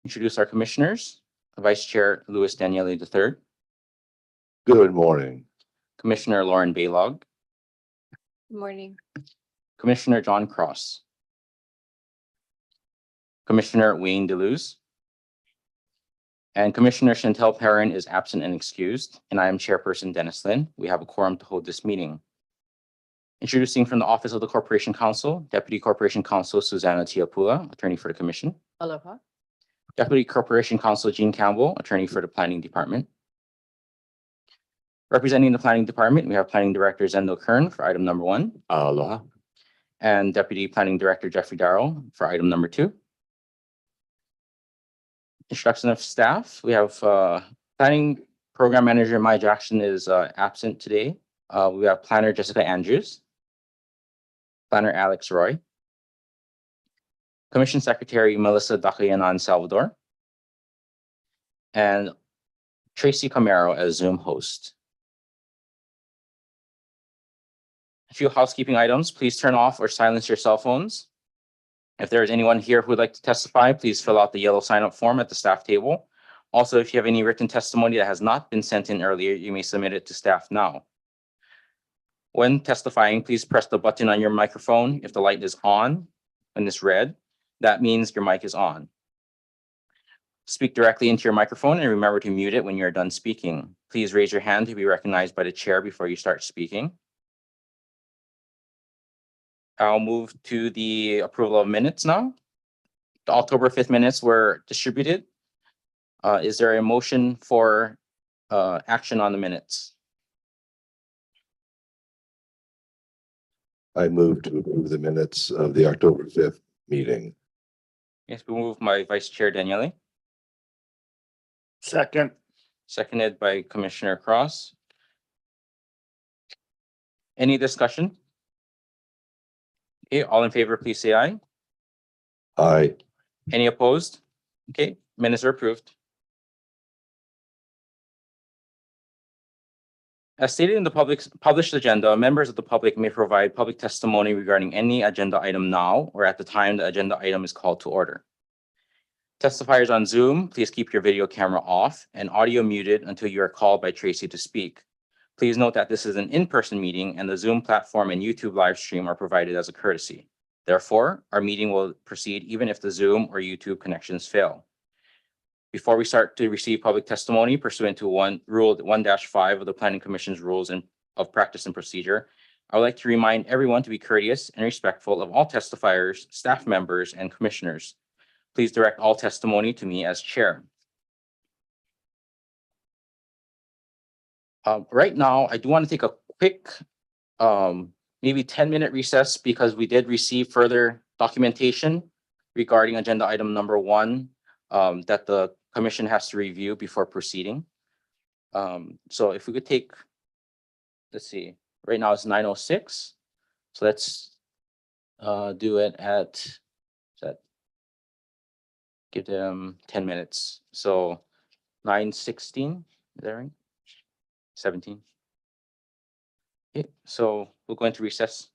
introduce our commissioners. Vice Chair Louis Daniele III, Good morning. Commissioner Lauren Baylog, Good morning. Commissioner John Cross, Commissioner Wayne Deleuze, and Commissioner Chantel Perrin is absent and excused, and I am Chairperson Dennis Lin. We have a quorum to hold this meeting. Introducing from the Office of the Corporation Counsel, Deputy Corporation Counsel Susanna Tiapula, Attorney for the Commission. Aloha. Deputy Corporation Counsel Jean Campbell, Attorney for the Planning Department. Representing the Planning Department, we have Planning Director Zendo Kern for item number 1, Aloha. and Deputy Planning Director Jeffrey Darrow for item number 2. Introduction of staff, we have Planning Program Manager Maya Jackson is absent today. We have Planner Jessica Andrews, Planner Alex Roy, Commission Secretary Melissa Dakayanan Salvador, and Tracy Camaro as Zoom host. A few housekeeping items. Please turn off or silence your cell phones. If there is anyone here who would like to testify, please fill out the yellow sign-up form at the staff table. Also, if you have any written testimony that has not been sent in earlier, you may submit it to staff now. When testifying, please press the button on your microphone. If the light is on and it's red, that means your mic is on. Speak directly into your microphone and remember to mute it when you're done speaking. Please raise your hand to be recognized by the chair before you start speaking. I'll move to the approval of minutes now. The October 5th minutes were distributed. Is there a motion for action on the minutes? I move to approve the minutes of the October 5th meeting. Yes, we move by Vice Chair Daniele, Second. seconded by Commissioner Cross. Any discussion? Okay, all in favor, please say aye. Aye. Any opposed? Okay, minutes are approved. As stated in the published agenda, members of the public may provide public testimony regarding any agenda item now or at the time the agenda item is called to order. Testifiers on Zoom, please keep your video camera off and audio muted until you are called by Tracy to speak. Please note that this is an in-person meeting and the Zoom platform and YouTube live stream are provided as a courtesy. Therefore, our meeting will proceed even if the Zoom or YouTube connections fail. Before we start to receive public testimony pursuant to Rule 1-5 of the Planning Commission's Rules of Practice and Procedure, I would like to remind everyone to be courteous and respectful of all testifiers, staff members, and commissioners. Please direct all testimony to me as chair. Right now, I do want to take a quick, maybe 10-minute recess because we did receive further documentation regarding agenda item number 1 that the commission has to review before proceeding. So if we could take, let's see, right now it's 9:06. So let's do it at, give them 10 minutes. So 9:16, is that right? 17. Okay, so we'll go into recess.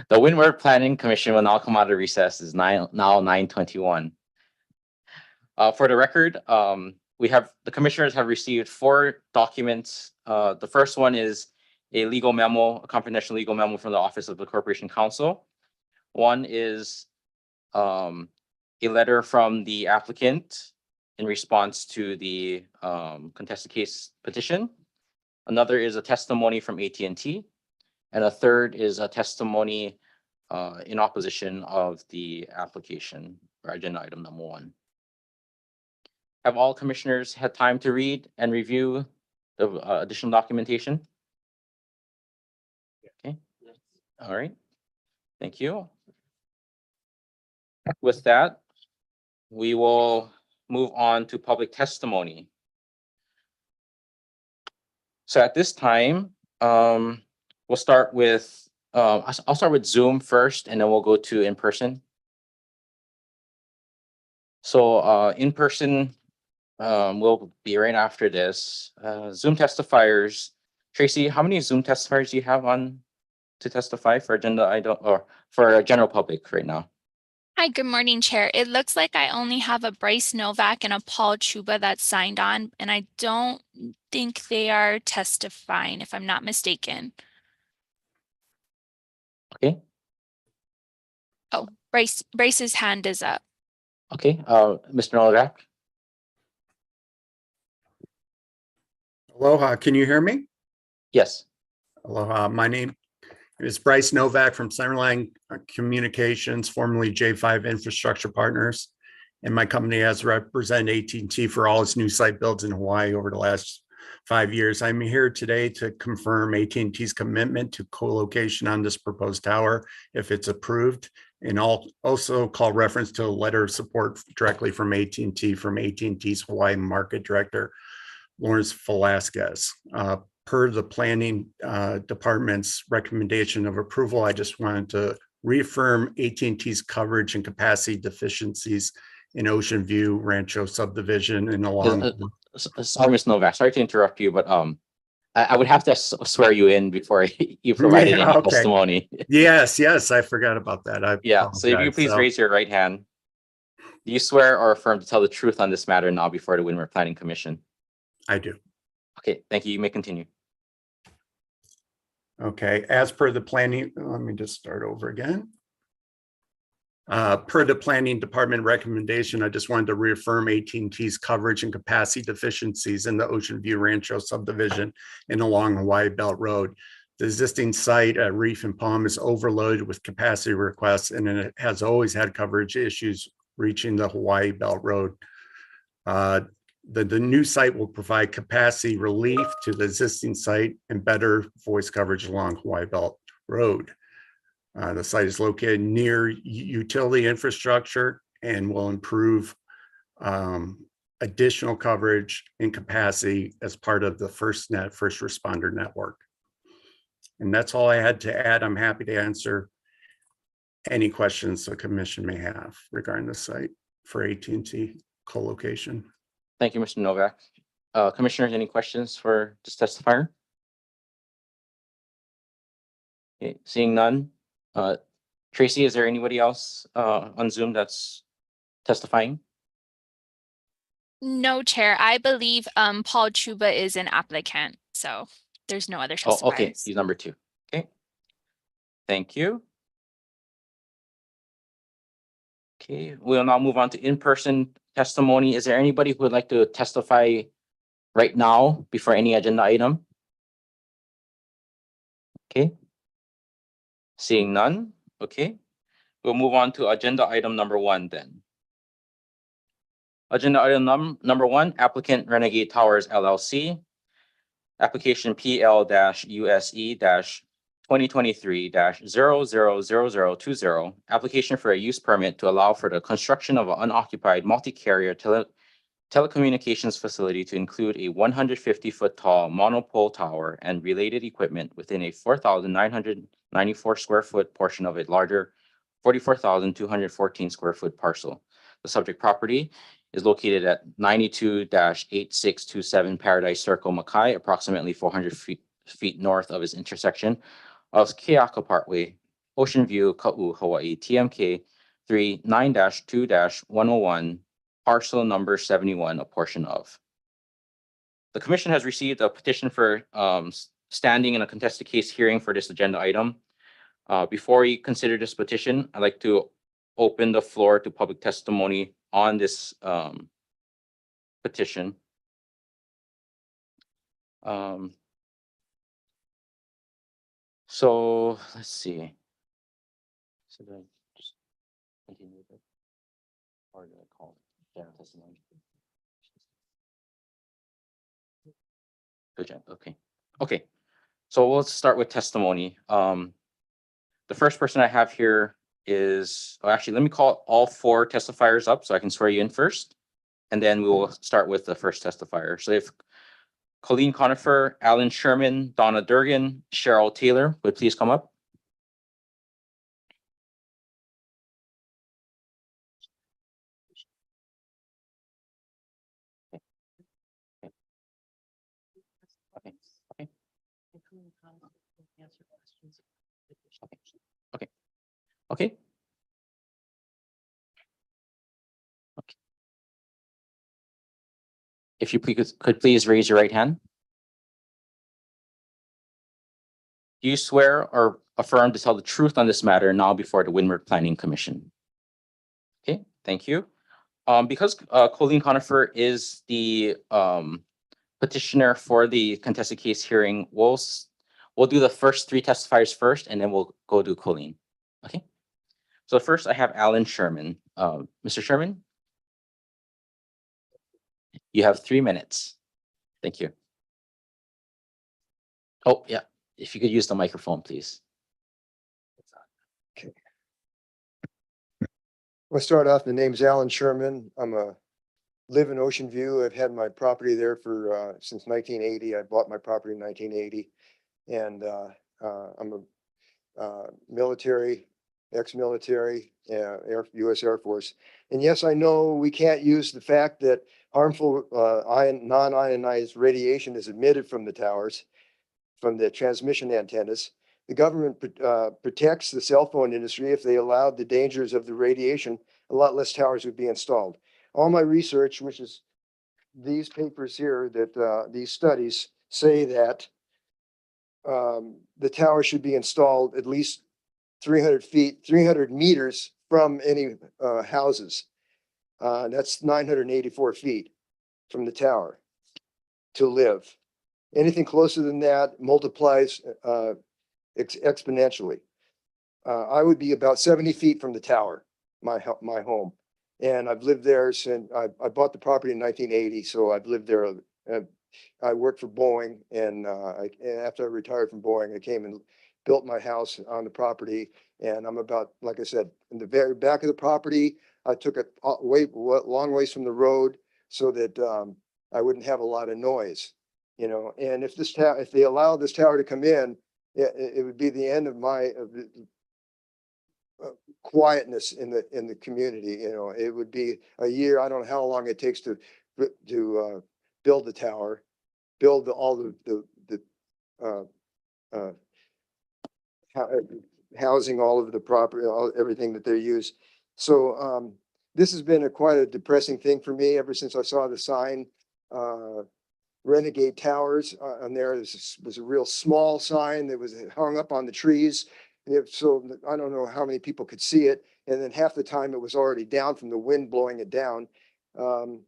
The Windward Planning Commission will now come out of recess. Is now 9:21. For the record, the commissioners have received 4 documents. The first one is a legal memo, a confidential legal memo from the Office of the Corporation Counsel. One is a letter from the applicant in response to the contested case petition. Another is a testimony from AT&T. And a third is a testimony in opposition of the application or agenda item number 1. Have all commissioners had time to read and review the additional documentation? Okay, all right. Thank you. With that, we will move on to public testimony. So at this time, we'll start with, I'll start with Zoom first, and then we'll go to in-person. So in person, will be right after this. Zoom testifiers. Tracy, how many Zoom testifiers do you have on to testify for agenda item or for general public right now? Hi, good morning, Chair. It looks like I only have a Bryce Novak and a Paul Chuba that's signed on, and I don't think they are testifying, if I'm not mistaken. Okay, Oh, Bryce's hand is up. Okay, Mr. Novak? Aloha, can you hear me? Yes. Aloha, my name is Bryce Novak from Summerline Communications, formerly J5 Infrastructure Partners. And my company has represented AT&T for all its new site builds in Hawaii over the last 5 years. I'm here today to confirm AT&T's commitment to co-location on this proposed tower if it's approved, and I'll also call reference to a letter of support directly from AT&T's Hawaii Market Director, Lawrence Velasquez. Per the planning department's recommendation of approval, I just wanted to reaffirm AT&T's coverage and capacity deficiencies in Ocean View Rancho subdivision and along. Sorry, Ms. Novak, sorry to interrupt you, but I would have to swear you in before you provided Yeah, any okay. testimony. Yes, I forgot about that. Yeah, so if you please raise your right hand. Do you swear or affirm to tell the truth on this matter now before the Windward Planning Commission? I do. Okay, thank you. You may continue. Okay, as per the planning, let me just start over again. Per the planning department recommendation, I just wanted to reaffirm AT&T's coverage and capacity deficiencies in the Ocean View Rancho subdivision and along Hawaii Belt Road. The existing site at Reef and Palm is overloaded with capacity requests, and it has always had coverage issues reaching the Hawaii Belt Road. The new site will provide capacity relief to the existing site and better voice coverage along Hawaii Belt Road. The site is located near utility infrastructure and will improve additional coverage and capacity as part of the FirstNet first responder network. And that's all I had to add. I'm happy to answer any questions the commission may have regarding the site for AT&T co-location. Thank you, Mr. Novak. Commissioners, any questions for this testifier? Okay, seeing none. Tracy, is there anybody else on Zoom that's testifying? No, Chair. I believe Paul Chuba is an applicant, so there's no other testifiers. Oh, okay, he's number 2. Okay. Thank you. Okay, we'll now move on to in-person testimony. Is there anybody who would like to testify right now before any agenda item? Okay. Seeing none. Okay. We'll move on to agenda item number 1 then. Agenda item number 1, applicant Renegade Towers LLC. Application PL-USE-2023-000020. Application for a use permit to allow for the construction of an unoccupied multi-carrier telecommunications facility to include a 150-foot tall monopole tower and related equipment within a 4,994 square foot portion of a larger 44,214 square foot parcel. The subject property is located at 92-8627 Paradise Circle, Mackay, approximately 400 feet north of its intersection of Keaka Parkway, Ocean View, Ka'u, Hawaii, TMK 39-2-101, parcel number 71, a portion of. The commission has received a petition for standing in a contested case hearing for this agenda item. Before we consider this petition, I'd like to open the floor to public testimony on this petition. So let's see. So do I just continue with it? Or do I call it general testimony? Good job. Okay. Okay. So let's start with testimony. The first person I have here is, actually, let me call all 4 testifiers up so I can swear you in first. And then we will start with the first testifier. So if Colleen Conifer, Alan Sherman, Donna Durgan, Cheryl Taylor would please come up. Okay. Okay. Okay. Okay. Okay. If you could please raise your right hand. Do you swear or affirm to tell the truth on this matter now before the Windward Planning Commission. Okay, thank you. Because Colleen Conifer is the petitioner for the contested case hearing, we'll do the first three testifiers first, and then we'll go to Colleen. Okay. So first I have Alan Sherman. Mr. Sherman? You have 3 minutes. Thank you. Oh, yeah. If you could use the microphone, please. I'll start off. The name's Alan Sherman. Live in Ocean View. I've had my property there for since 1980. I bought my property in 1980, and I'm a military, ex-military, U.S. Air Force. And yes, I know we can't use the fact that harmful non-ionized radiation is emitted from the towers, from the transmission antennas. The government protects the cell phone industry. If they allowed the dangers of the radiation, a lot less towers would be installed. All my research, which is these papers here, that these studies say that the tower should be installed at least 300 meters from any houses. That's 984 feet from the tower to live. Anything closer than that multiplies exponentially. I would be about 70 feet from the tower, my home. And I've lived there since I bought the property in 1980. So I've lived there. I worked for Boeing, and after I retired from Boeing, I came and built my house on the property. And I'm about, like I said, in the very back of the property. I took it long ways from the road so that I wouldn't have a lot of noise, you know. And if they allow this tower to come in, it would be the end of my quietness in the community. You know, it would be a year. I don't know how long it takes to build the tower, build all the housing, all of the property, everything that they use. So this has been quite a depressing thing for me ever since I saw the sign, Renegade Towers on there. This was a real small sign that was hung up on the trees. So I don't know how many people could see it. And then half the time it was already down from the wind blowing it down. 1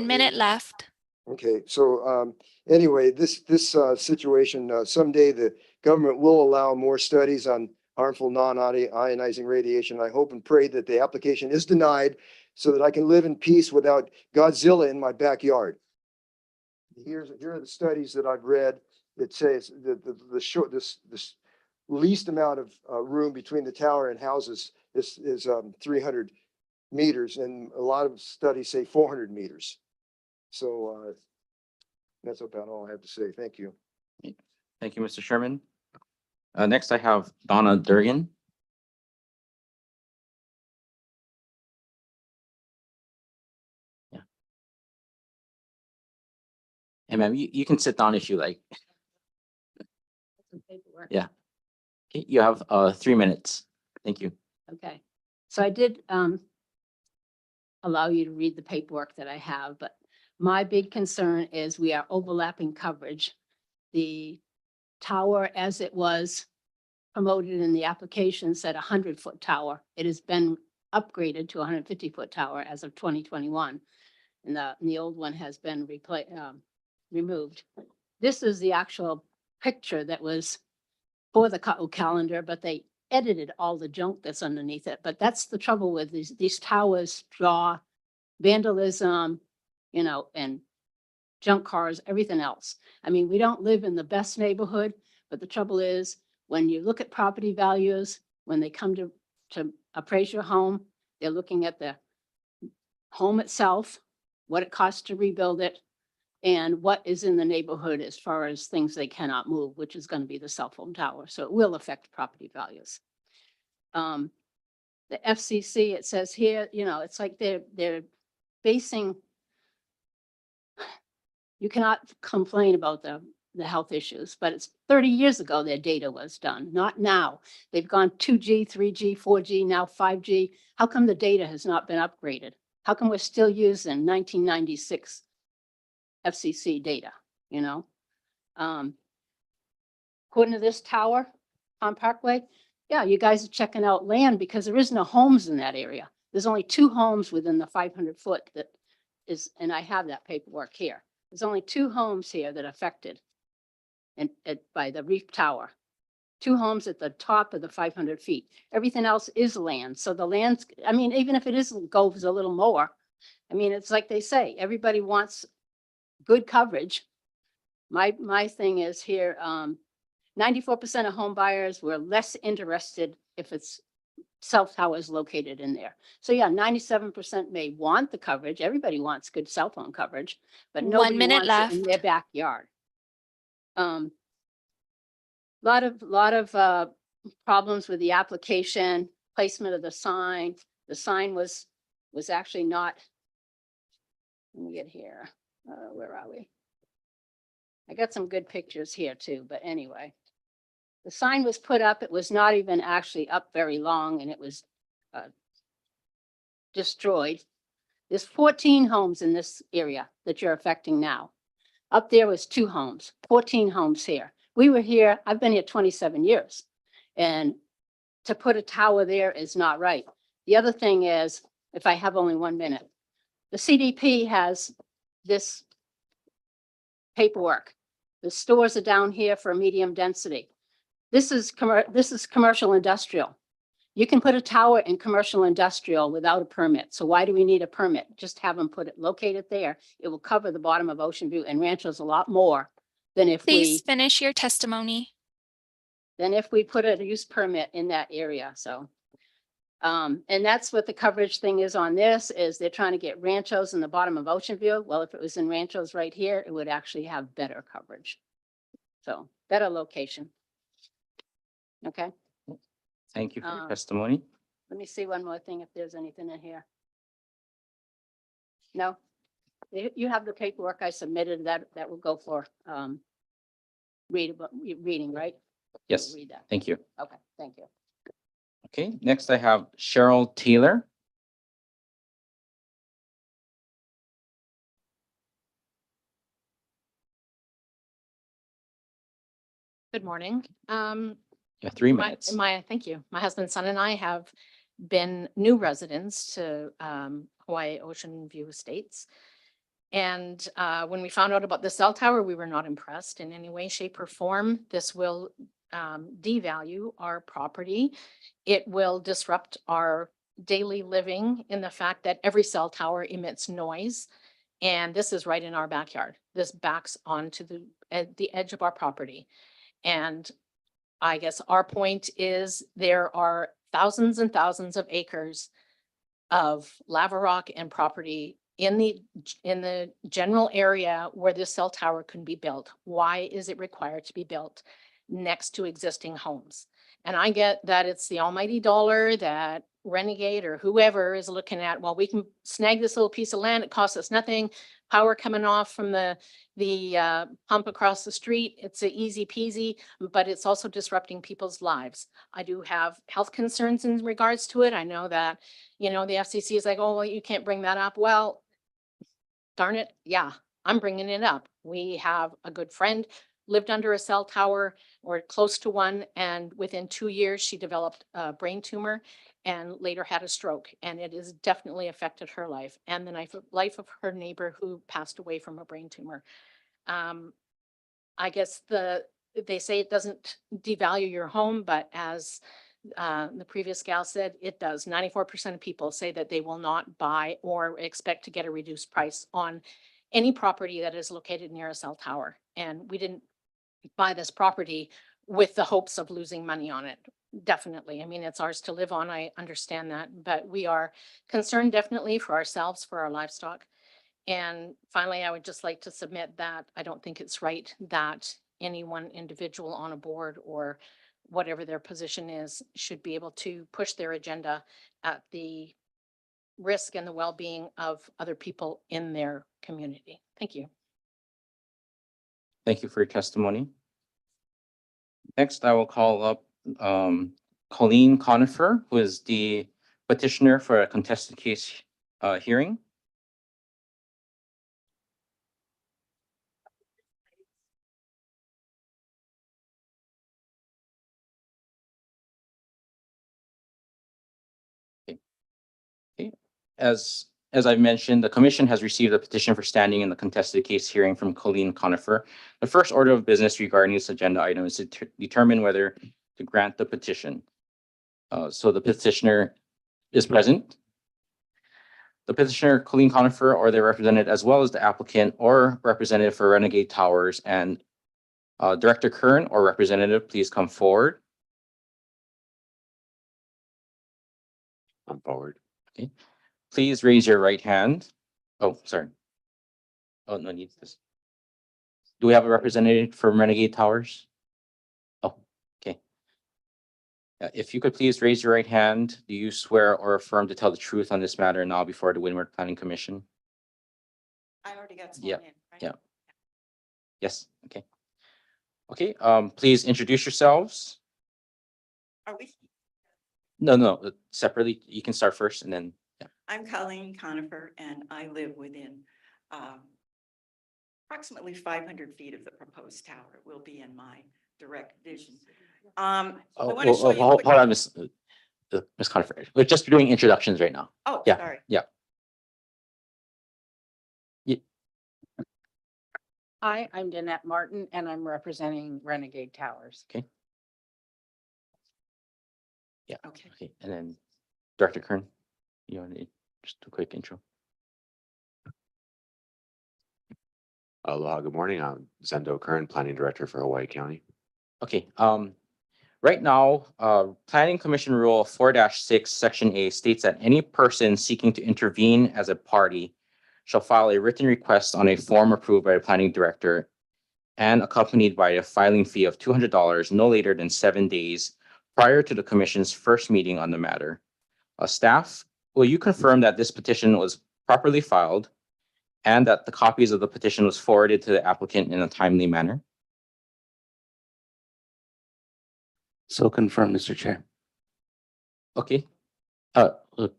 minute left. Okay, so anyway, this situation, someday the government will allow more studies on harmful non-ionizing radiation. I hope and pray that the application is denied so that I can live in peace without Godzilla in my backyard. Here are the studies that I've read that says this least amount of room between the tower and houses is 300 meters, and a lot of studies say 400 meters. So that's about all I have to say. Thank you. Thank you, Mr. Sherman. Next, I have Donna Durgan. Yeah. Hey, ma'am, you can sit down if you like. Yeah. Okay, you have 3 minutes. Thank you. Okay, so I did allow you to read the paperwork that I have, but my big concern is we are overlapping coverage. The tower, as it was promoted in the application, said 100-foot tower. It has been upgraded to a 150-foot tower as of 2021. And the old one has been removed. This is the actual picture that was for the calendar, but they edited all the junk that's underneath it. But that's the trouble with these towers draw vandalism, you know, and junk cars, everything else. I mean, we don't live in the best neighborhood, but the trouble is when you look at property values, when they come to appraise your home, they're looking at the home itself, what it costs to rebuild it, and what is in the neighborhood as far as things they cannot move, which is going to be the cell phone tower. So it will affect property values. The FCC, it says here, you know, it's like they're basing, you cannot complain about the health issues, but it's 30 years ago their data was done, not now. They've gone 2G, 3G, 4G, now 5G. How come the data has not been upgraded? How come we're still using 1996 FCC data, you know? according to this tower on Parkway, yeah, you guys are checking out land because there is no homes in that area. There's only 2 homes within the 500 foot that is, and I have that paperwork here. There's only 2 homes here that are affected and by the reef tower. 2 homes at the top of the 500 feet. Everything else is land. So the land's, I mean, even if it is goes a little more, I mean, it's like they say, everybody wants good coverage. My thing is here, 94% of home buyers were less interested if it's cell towers located in there. So yeah, 97% may want the coverage. Everybody wants good cell phone coverage, but 1 nobody minute wants it in their left. backyard. Lot of problems with the application, placement of the sign. The sign was actually not. Let me get here. Where are we? I got some good pictures here too, but anyway. The sign was put up. It was not even actually up very long and it was destroyed. There's 14 homes in this area that you're affecting now. Up there was 2 homes, 14 homes here. We were here, I've been here 27 years. And to put a tower there is not right. The other thing is, if I have only 1 minute, the CDP has this paperwork. The stores are down here for medium density. This is commercial industrial. You can put a tower in commercial industrial without a permit. So why do we need a permit? Just have them put it, locate it there. It will cover the bottom of Ocean View and Rancho's a lot more than if Please we, finish your testimony. put a use permit in that area. So, and that's what the coverage thing is on this, is they're trying to get Rancho's in the bottom of Ocean View. Well, if it was in Rancho's right here, it would actually have better coverage. So better location. Okay. Thank you for your Um, testimony. Let me see one more thing if there's anything in here. No? You have the paperwork I submitted that will go for reading, right? Yes, We'll read that. thank you. Okay, thank you. Okay, next I have Cheryl Taylor. Good morning. You have 3 minutes. Thank you. My husband, son and I have been new residents to Hawaii Ocean View Estates. And when we found out about the cell tower, we were not impressed in any way, shape or form. This will devalue our property. It will disrupt our daily living in the fact that every cell tower emits noise. And this is right in our backyard. This backs onto the edge of our property. And I guess our point is there are thousands and thousands of acres of lava rock and property in the general area where this cell tower can be built. Why is it required to be built next to existing homes? And I get that it's the almighty dollar that Renegade or whoever is looking at, well, we can snag this little piece of land. It costs us nothing. Power coming off from the pump across the street. It's a easy peasy, but it's also disrupting people's lives. I do have health concerns in regards to it. I know that, the FCC is like, oh, well, you can't bring that up. Well, darn it. Yeah, I'm bringing it up. We have a good friend lived under a cell tower or close to one. And within 2 years, she developed a brain tumor and later had a stroke. And it has definitely affected her life and the life of her neighbor who passed away from a brain tumor. I guess they say it doesn't devalue your home, but as the previous gal said, it does. 94% of people say that they will not buy or expect to get a reduced price on any property that is located near a cell tower. And we didn't buy this property with the hopes of losing money on it. Definitely. I mean, it's ours to live on. I understand that, but we are concerned definitely for ourselves, for our livestock. And finally, I would just like to submit that I don't think it's right that any one individual on a board or whatever their position is should be able to push their agenda at the risk and the well-being of other people in their community. Thank you. Thank you for your testimony. Next, I will call up Colleen Conifer, who is the petitioner for a contested case hearing. As I've mentioned, the commission has received a petition for standing in the contested case hearing from Colleen Conifer. The first order of business regarding this agenda item is to determine whether to grant the petition. So the petitioner is present. The petitioner, Colleen Conifer, or their representative, as well as the applicant or representative for Renegade Towers, and Director Kern or representative, please come forward. I'm forward. Please raise your right hand. Oh, sorry. Oh, no need this. Do we have a representative from Renegade Towers? Oh, okay. If you could please raise your right hand, do you swear or affirm to tell the truth on this matter now before the Windward Planning Commission? I already got Yeah, sworn in, right? yeah. Yes, okay. Okay, please introduce yourselves. Are we? No, separately. You can start first and then, yeah. I'm Colleen Conifer and I live within approximately 500 feet of the proposed tower. It will be in my direct vision. I Oh, want to show you. hold quick- on, Miss Conifer. We're just doing introductions right now. Oh, Yeah, sorry. yeah. Hi, I'm Danette Martin and I'm representing Renegade Towers. Okay. Yeah, Okay. okay. And then Director Kern, you want to just a quick intro? Aloha, good morning. I'm Zendo Kern, Planning Director for Hawaii County. Okay, right now, Planning Commission Rule 4-6, Section A states that any person seeking to intervene as a party shall file a written request on a form approved by the planning director and accompanied by a filing fee of $200 no later than 7 days prior to the commission's first meeting on the matter. Staff, will you confirm that this petition was properly filed and that the copies of the petition was forwarded to the applicant in a timely manner? So confirm, Mr. Chair. Okay.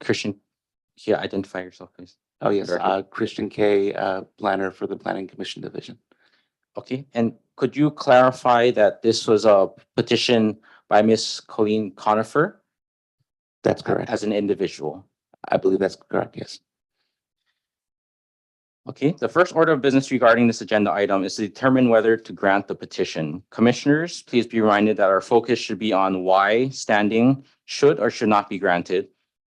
Christian, yeah, identify yourself, please. Oh, yes, Director. Christian K, planner for the Planning Commission Division. Okay, and could you clarify that this was a petition by Miss Colleen Conifer That's correct. as an individual? I believe that's correct, yes. Okay, the first order of business regarding this agenda item is to determine whether to grant the petition. Commissioners, please be reminded that our focus should be on why standing should or should not be granted,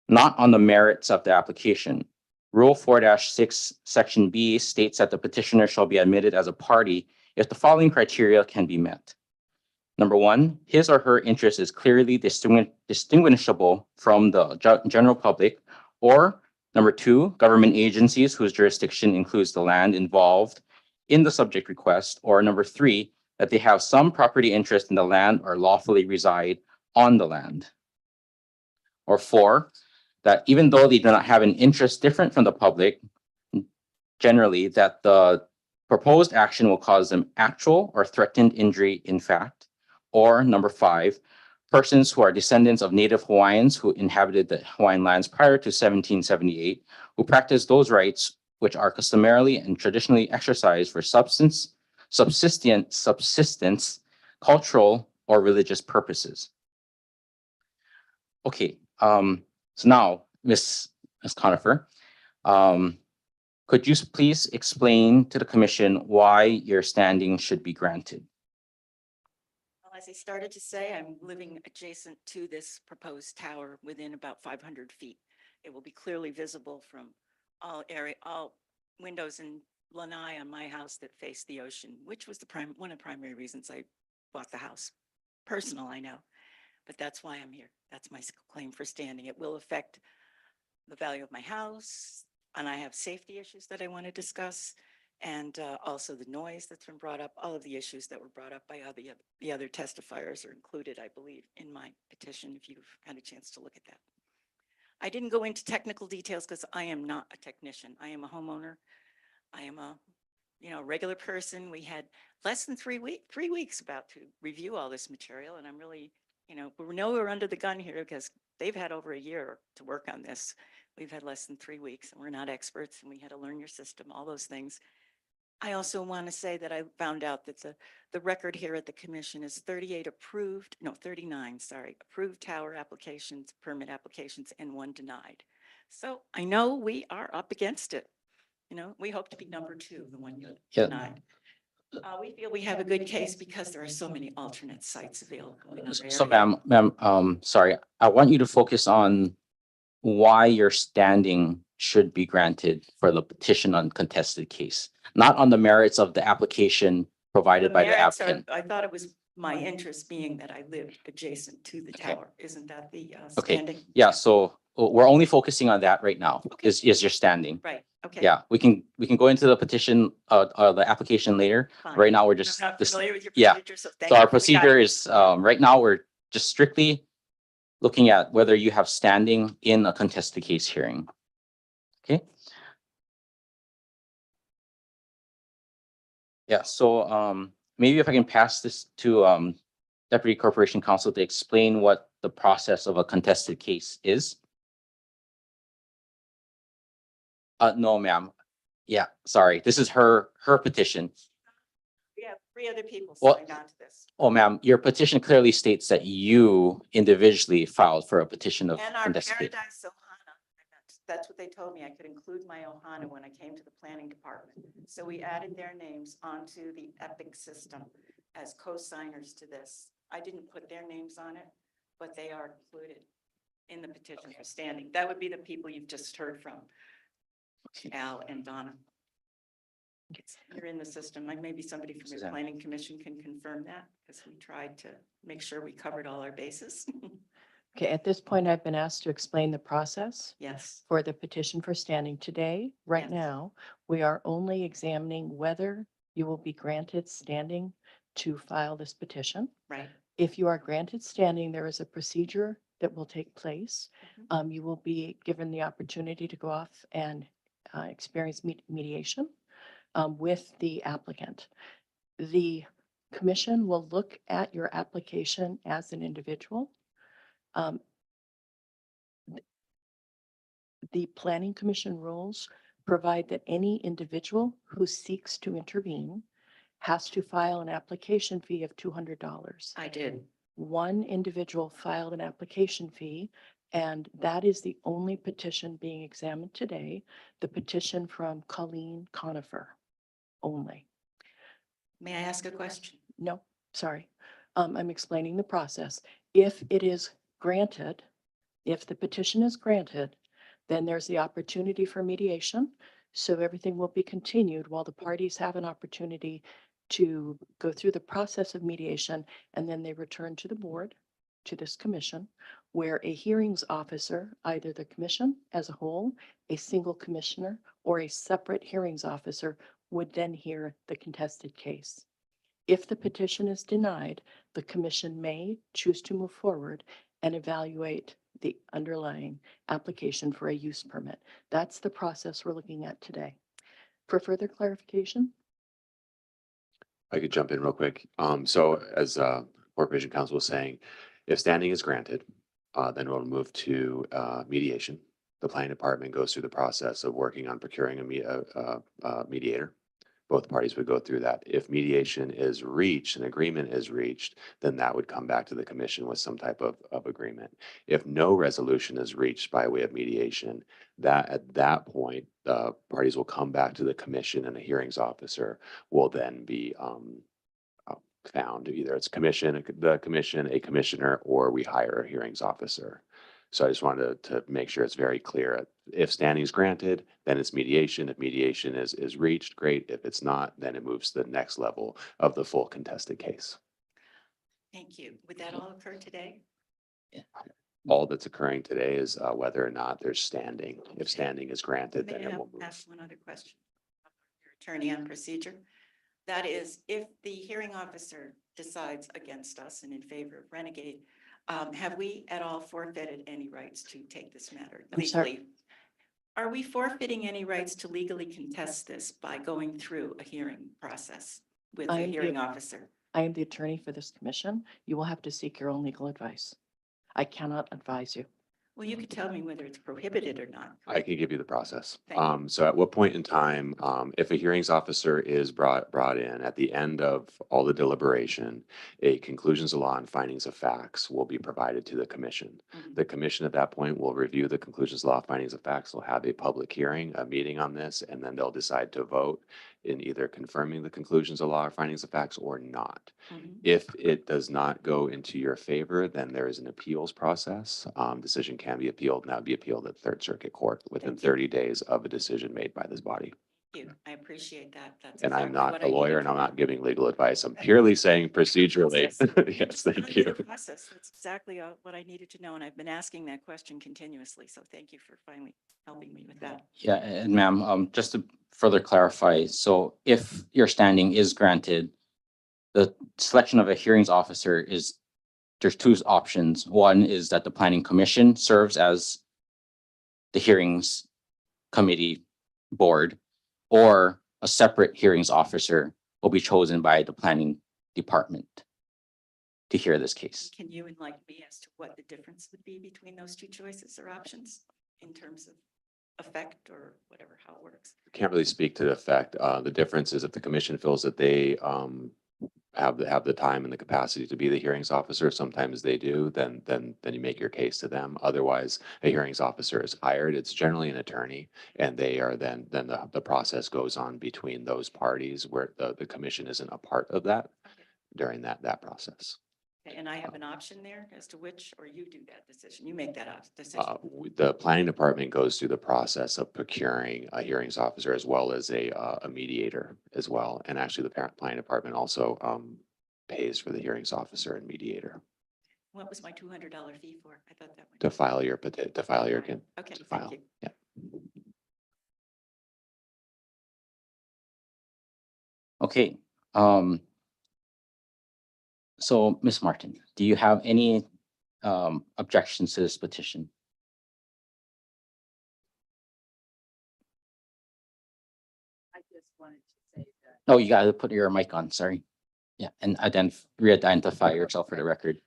not on the merits of the application. Rule 4-6, Section B states that the petitioner shall be admitted as a party if the following criteria can be met. Number one, his or her interest is clearly distinguishable from the general public, or number two, government agencies whose jurisdiction includes the land involved in the subject request, or number three, that they have some property interest in the land or lawfully reside on the land. Or four, that even though they do not have an interest different from the public, generally that the proposed action will cause them actual or threatened injury in fact. Or number five, persons who are descendants of Native Hawaiians who inhabited the Hawaiian lands prior to 1778, who practice those rights which are customarily and traditionally exercised for subsistence, cultural, or religious purposes. Okay, so now, Ms. Conifer, could you please explain to the commission why your standing should be granted? Well, as I started to say, I'm living adjacent to this proposed tower within about 500 feet. It will be clearly visible from all windows in lanai on my house that face the ocean, which was one of the primary reasons I bought the house. Personal, I know, but that's why I'm here. That's my claim for standing. It will affect the value of my house, and I have safety issues that I want to discuss, and also the noise that's been brought up. All of the issues that were brought up by the other testifiers are included, I believe, in my petition, if you've had a chance to look at that. I didn't go into technical details because I am not a technician. I am a homeowner. I am a regular person. We had less than 3 weeks about to review all this material, and I'm really, we know we're under the gun here because they've had over a year to work on this. We've had less than 3 weeks, and we're not experts, and we had to learn your system, all those things. I also want to say that I found out that the record here at the commission is 39 approved tower applications, permit applications, and 1 denied. So I know we are up against it. You know, we hope to be number 2, the one you Yeah. denied. We feel we have a good case because there are so many alternate sites available in our So area. ma'am, sorry, I want you to focus on why your standing should be granted for the petition on contested case, not on the merits of the application provided The by the merits are- applicant. I thought it was my interest being that I lived adjacent to the Okay. tower. Isn't that the Okay, standing? yeah, so we're only focusing on that right now, Okay. is your standing. Right, okay. Yeah, we can go into the petition, the application later. Fine. Right now, we're I'm just, not familiar with your yeah. procedure, so thank So you. our We got procedure it. is, right now, we're just strictly looking at whether you have standing in a contested case hearing. Okay? Yeah, so maybe if I can pass this to Deputy Corporation Counsel to explain what the process of a contested case is. No, ma'am. Yeah, sorry, this is her petition. We have 3 other people Well- signed on to this. Oh, ma'am, your petition clearly states that you individually filed for a petition of And our contested case. Paradise Ohana, that's what they told me. I could include my Ohana when I came to the planning department. So we added their names onto the Epic system as co-signers to this. I didn't put their names on it, but they are included in the petition for standing. That would be the people you've just heard from, Al and Donna. You're in the system. Like maybe somebody from your Suzanne. planning commission can confirm that because we tried to make sure we covered all our bases. Okay, at this point, I've been asked to explain the process Yes, for the petition for standing today. Right Yes. now, we are only examining whether you will be granted standing to file this petition. right. If you are granted standing, there is a procedure that will take place. Mhm. You will be given the opportunity to go off and experience mediation with the applicant. The commission will look at your application as an individual. Um, The planning commission rules provide that any individual who seeks to intervene has to file an application fee of $200. I did. One individual filed an application fee, and that is the only petition being examined today, the petition from Colleen Conifer only. May I ask a question? No, sorry. I'm explaining the process. If it is granted, if the petition is granted, then there's the opportunity for mediation. So everything will be continued while the parties have an opportunity to go through the process of mediation, and then they return to the board, to this commission, where a hearings officer, either the commission as a whole, a single commissioner, or a separate hearings officer would then hear the contested case. If the petition is denied, the commission may choose to move forward and evaluate the underlying application for a use permit. That's the process we're looking at today. For further clarification, I could jump in real quick. So as Corporation Counsel was saying, if standing is granted, then we'll move to mediation. The planning department goes through the process of working on procuring a mediator. Both parties would go through that. If mediation is reached, an agreement is reached, then that would come back to the commission with some type of agreement. If no resolution is reached by way of mediation, that at that point, the parties will come back to the commission and a hearings officer will then be found. Either it's the commission, a commissioner, or we hire a hearings officer. So I just wanted to make sure it's very clear. If standing is granted, then it's mediation. If mediation is reached, great. If it's not, then it moves to the next level of the full contested case. Thank you. Would that all occur today? All that's occurring today is whether or not there's standing. If standing is granted, May then I it will move. ask one other question? Your attorney on procedure. That is, if the hearing officer decides against us and in favor of Renegade, have we at all forfeited any rights to take this matter I'm sorry. legally? Are we forfeiting any rights to legally contest this by going through a hearing process with I a am the- hearing officer? I am the attorney for this commission. You will have to seek your own legal advice. I cannot advise you. Well, you could tell me whether it's prohibited or not. I correct? can give you the process. Thank you. So at what point in time, if a hearings officer is brought in at the end of all the deliberation, a conclusions of law and findings of facts will be provided to the commission. Mhm. The commission at that point will review the conclusions of law, findings of facts, will have a public hearing, a meeting on this, and then they'll decide to vote in either confirming the conclusions of law or findings of facts or not. Mhm. If it does not go into your favor, then there is an appeals process. Decision can be appealed, and that would be appealed at Third Circuit Court within Thank you. 30 days of a decision made by this body. Thank you. I appreciate that. That's And I'm exactly not what a I lawyer needed and to I'm know. not giving legal advice. I'm purely saying procedurally. Yes, thank Under the you. process. That's exactly what I needed to know, and I've been asking that question continuously, so thank you for finally helping me with that. Yeah, and ma'am, just to further clarify, so if your standing is granted, the selection of a hearings officer there's two options. One is that the planning commission serves as the hearings committee board, or a separate hearings officer will be chosen by the planning department to hear this case. Can you enlighten me as to what the difference would be between those two choices or options in terms of effect or whatever, how it works? Can't really speak to the effect. The difference is if the commission feels that they have the time and the capacity to be the hearings officer, sometimes they do, then you make your case to them. Otherwise, a hearings officer is hired. It's generally an attorney, and they are then the process goes on between those parties where the commission isn't a part of that during that process. Okay, and I have an option there as to which, or you do that decision, you make that decision. The planning department goes through the process of procuring a hearings officer as well as a mediator as well. And actually, the planning department also pays for the hearings officer and mediator What was my $200 fee for? I thought that went. to file your petition, to file your. Okay, to thank file. you. Yeah. Okay, so Ms. Martin, do you have any objections to this petition? I just wanted to say that. Oh, you gotta put your mic on, sorry. Yeah, and re-identify yourself for the record.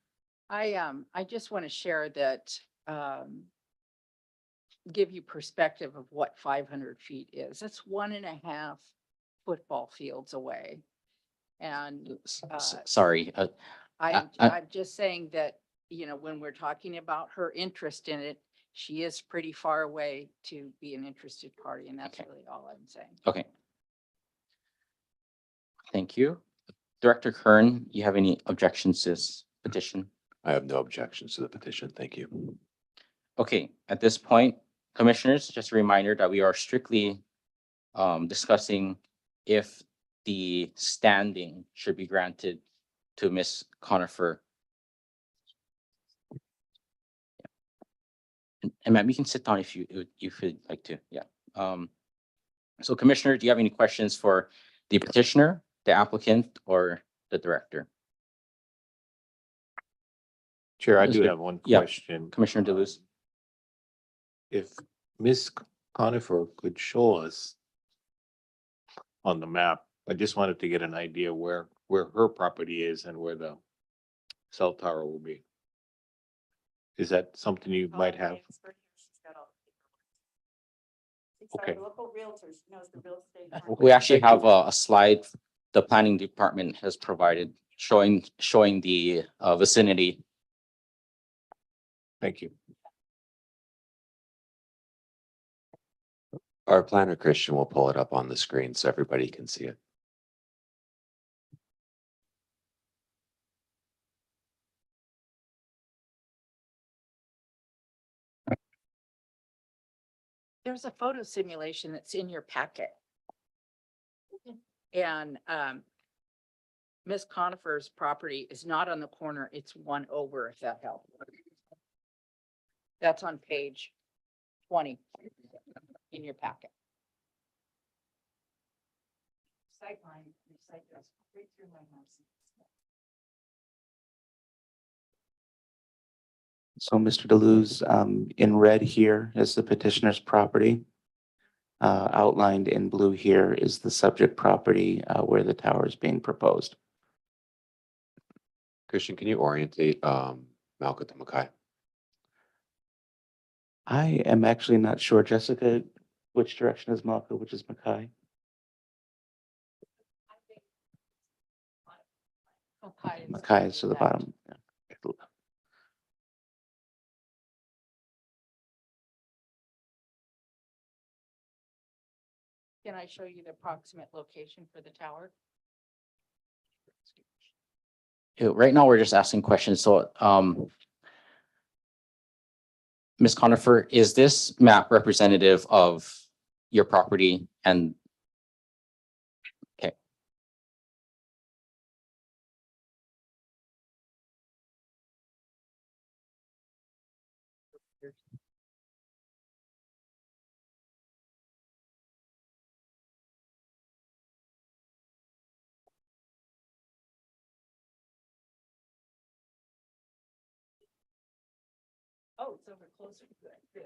I just want to share that, give you perspective of what 500 feet is. That's 1.5 football fields away. And Sorry, I'm just saying that, when we're talking about her interest in it, she is pretty far away to be an interested party, and that's Okay. really all I'm saying. okay. Thank you. Director Kern, you have any objections to this petition? I have no objections to the petition. Thank you. Okay, at this point, commissioners, just a reminder that we are strictly discussing if the standing should be granted to Ms. Conifer. And ma'am, you can sit down if you would like to, yeah. So Commissioner, do you have any questions for the petitioner, the applicant, or the director? Chair, I do Mr. have one Yeah, question. Commissioner DeLuz. If Ms. Conifer could show us on the map, I just wanted to get an idea where her property is and where the cell tower will be. Is that something you might have? Okay. Local realtor, she knows the real estate. We actually thank have a slide the planning department has provided showing the vicinity. Thank you. Our planner Christian will pull it up on the screen so everybody can see it. There's a photo simulation that's in your packet. And Ms. Conifer's property is not on the corner, it's one over, if that helps. That's on page 20 in your packet. Sightline, the site goes right through my house. So Mr. DeLuz, in red here is the petitioner's property. Outlined in blue here is the subject property where the tower is being proposed. Christian, can you orientate Malcolm to Mackay? I am actually not sure, Jessica, which direction is Malka, which is Mackay? Mackay is to the bottom. Yeah. Can I show you the approximate location for the tower? Right now, we're just asking questions. So, Ms. Conifer, is this map representative of your property? And okay, Oh, it's over closer. Good, good.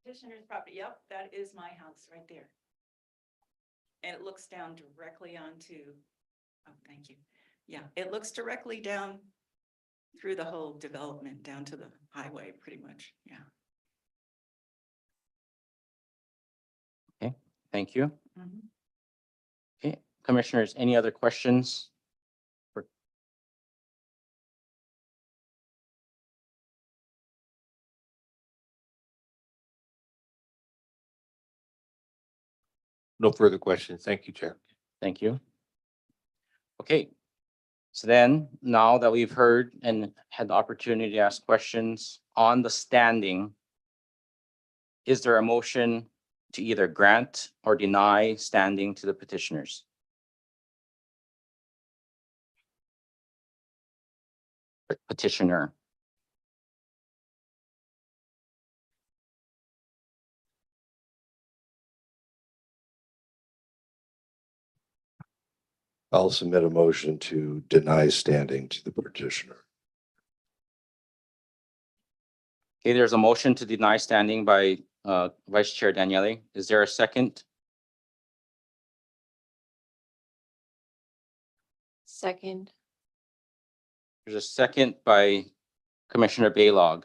Petitioner's property. Yep, that is my house right there. And it looks down directly onto, oh, thank you. Yeah, it looks directly down through the whole development, down to the highway, pretty much. Yeah. thank you. Mhm. Okay, commissioners, any other questions? No further questions. Thank you, Chair. Thank you. Okay. So then, now that we've heard and had the opportunity to ask questions on the standing, is there a motion to either grant or deny standing to the petitioners? Petitioner. I'll submit a motion to deny standing to the petitioner. Okay, there's a motion to deny standing by Vice Chair Daniele. Is there a second? Second. There's a second by Commissioner Baylog.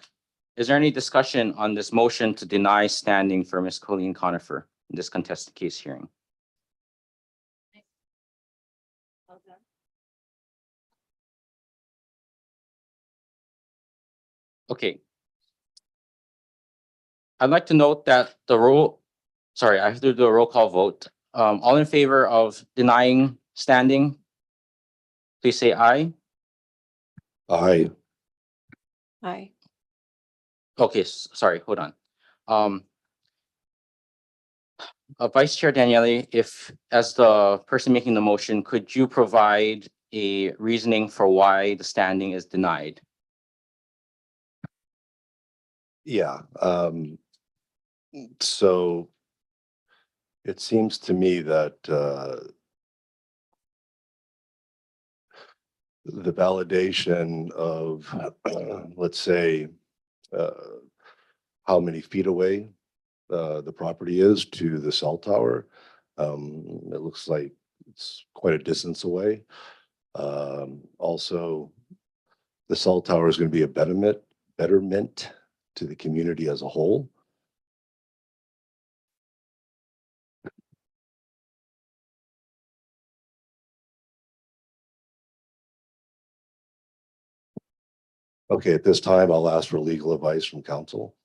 Is there any discussion on this motion to deny standing for Ms. Colleen Conifer in this contested case hearing? Okay. I'd like to note that I have to do a roll call vote. All in favor of denying standing, please say aye. Aye. Aye. Okay, sorry, hold on. Vice Chair Daniele, if, as the person making the motion, could you provide a reasoning for why the standing is denied? Yeah, so it seems to me that the validation of, let's say, how many feet away the property is to the cell tower. It looks like it's quite a distance away. Also, the cell tower is going to be a betterment to the community as a whole. Okay, at this time, I'll ask for legal advice from counsel.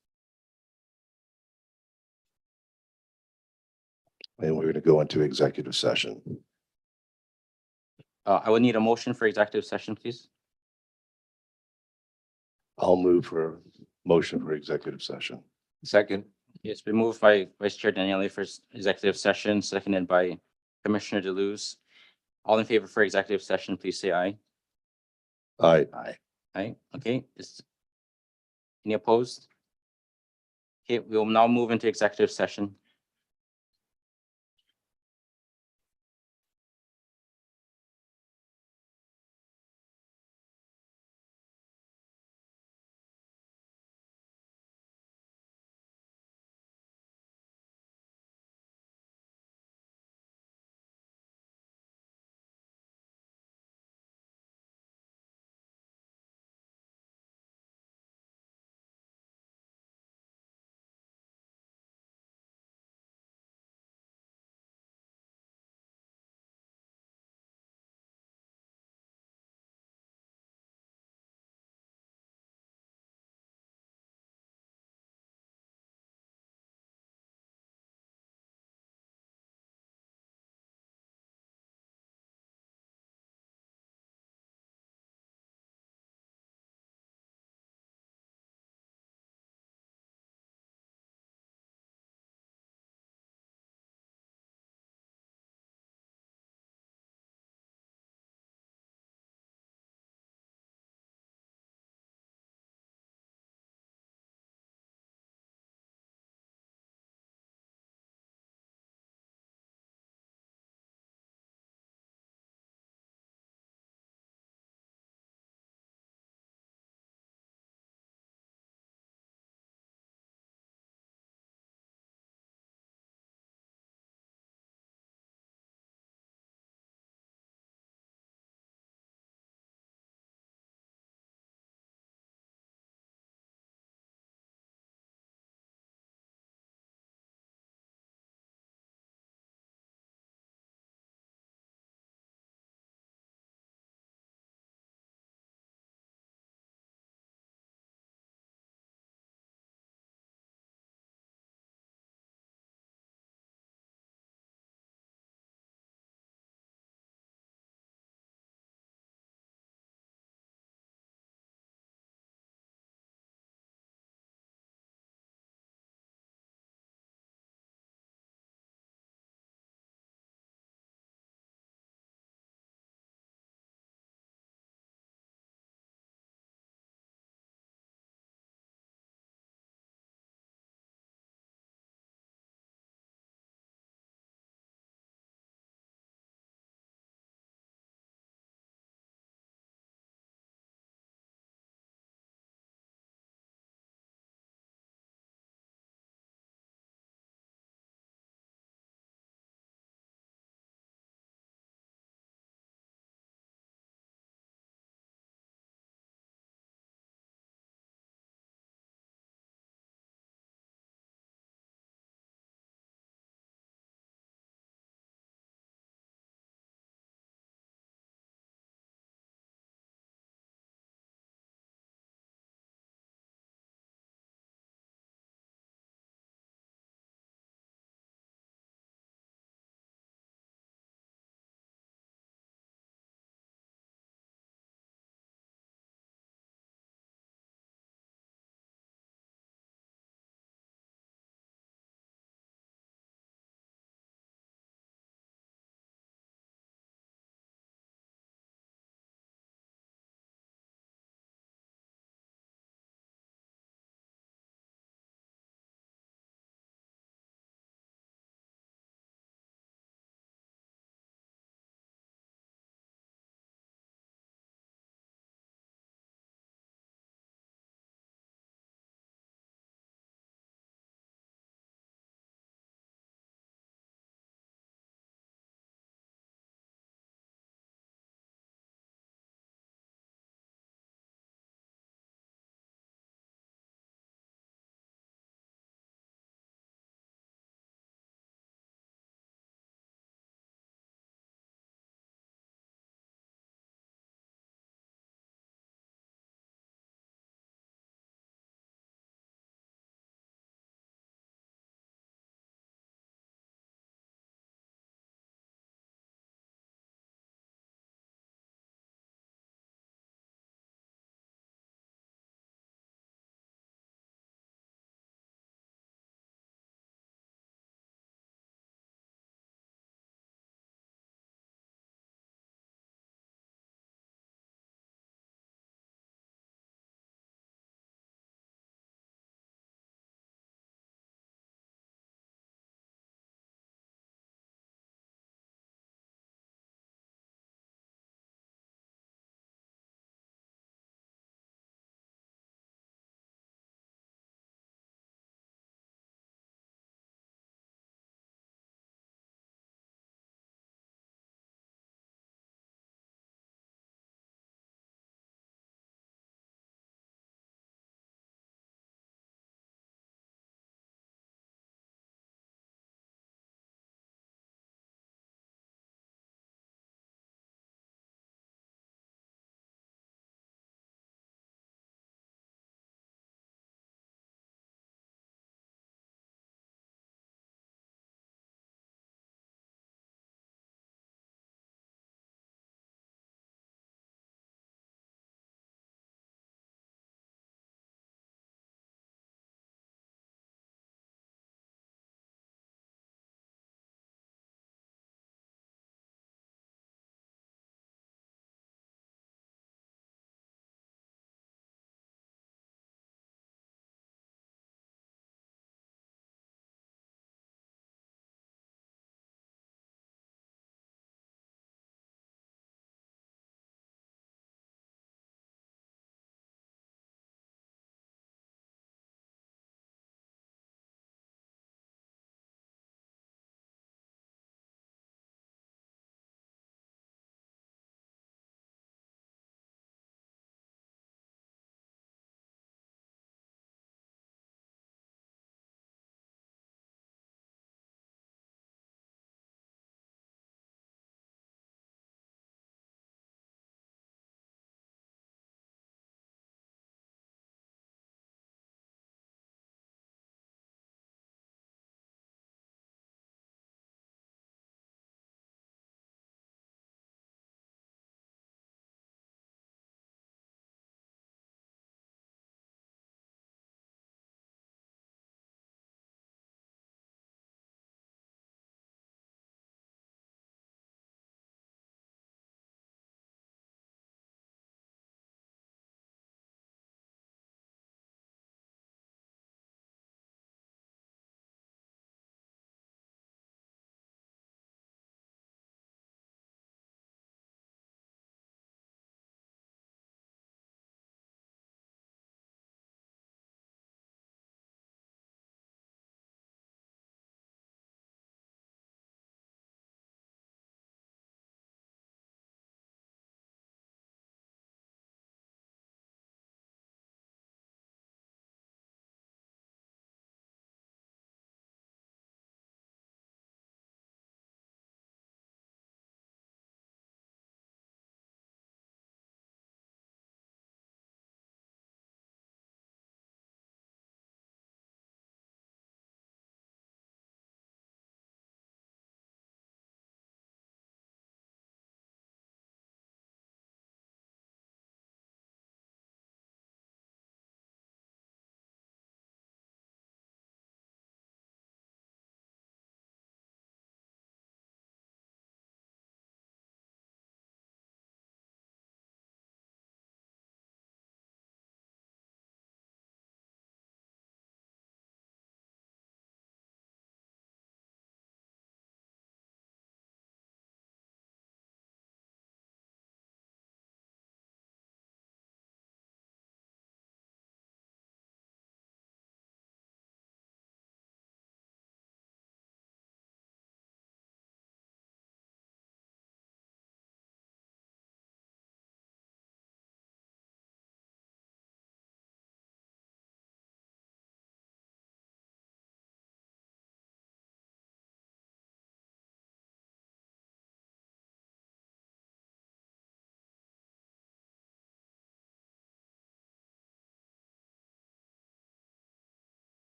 And we're going to go into executive session. I would need a motion for executive session, please. I'll move for motion for executive session. Second. It's been moved by Vice Chair Daniele for executive session, seconded by Commissioner Deleuze. All in favor for executive session, please say aye. Aye. Aye, okay. Any opposed? Okay, we will now move into executive session.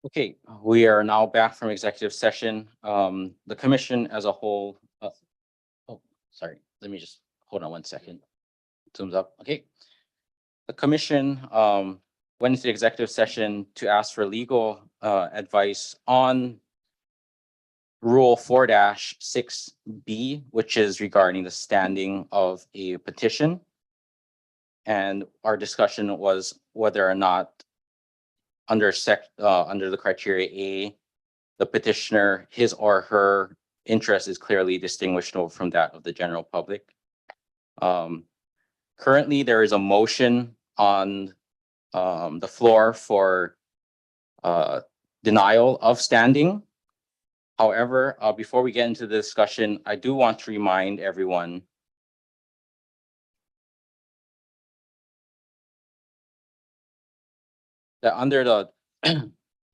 Okay, we are now back from executive session. The commission as a whole, oh, sorry, let me just, hold on one second. Zooms up, okay. The commission, went into executive session to ask for legal, advice on Rule 4-6B, which is regarding the standing of a petition. And our discussion was whether or not under the criteria A, the petitioner, his or her interest is clearly distinguishable from that of the general public. Currently, there is a motion on the floor for denial of standing. However, before we get into the discussion, I do want to remind everyone that under the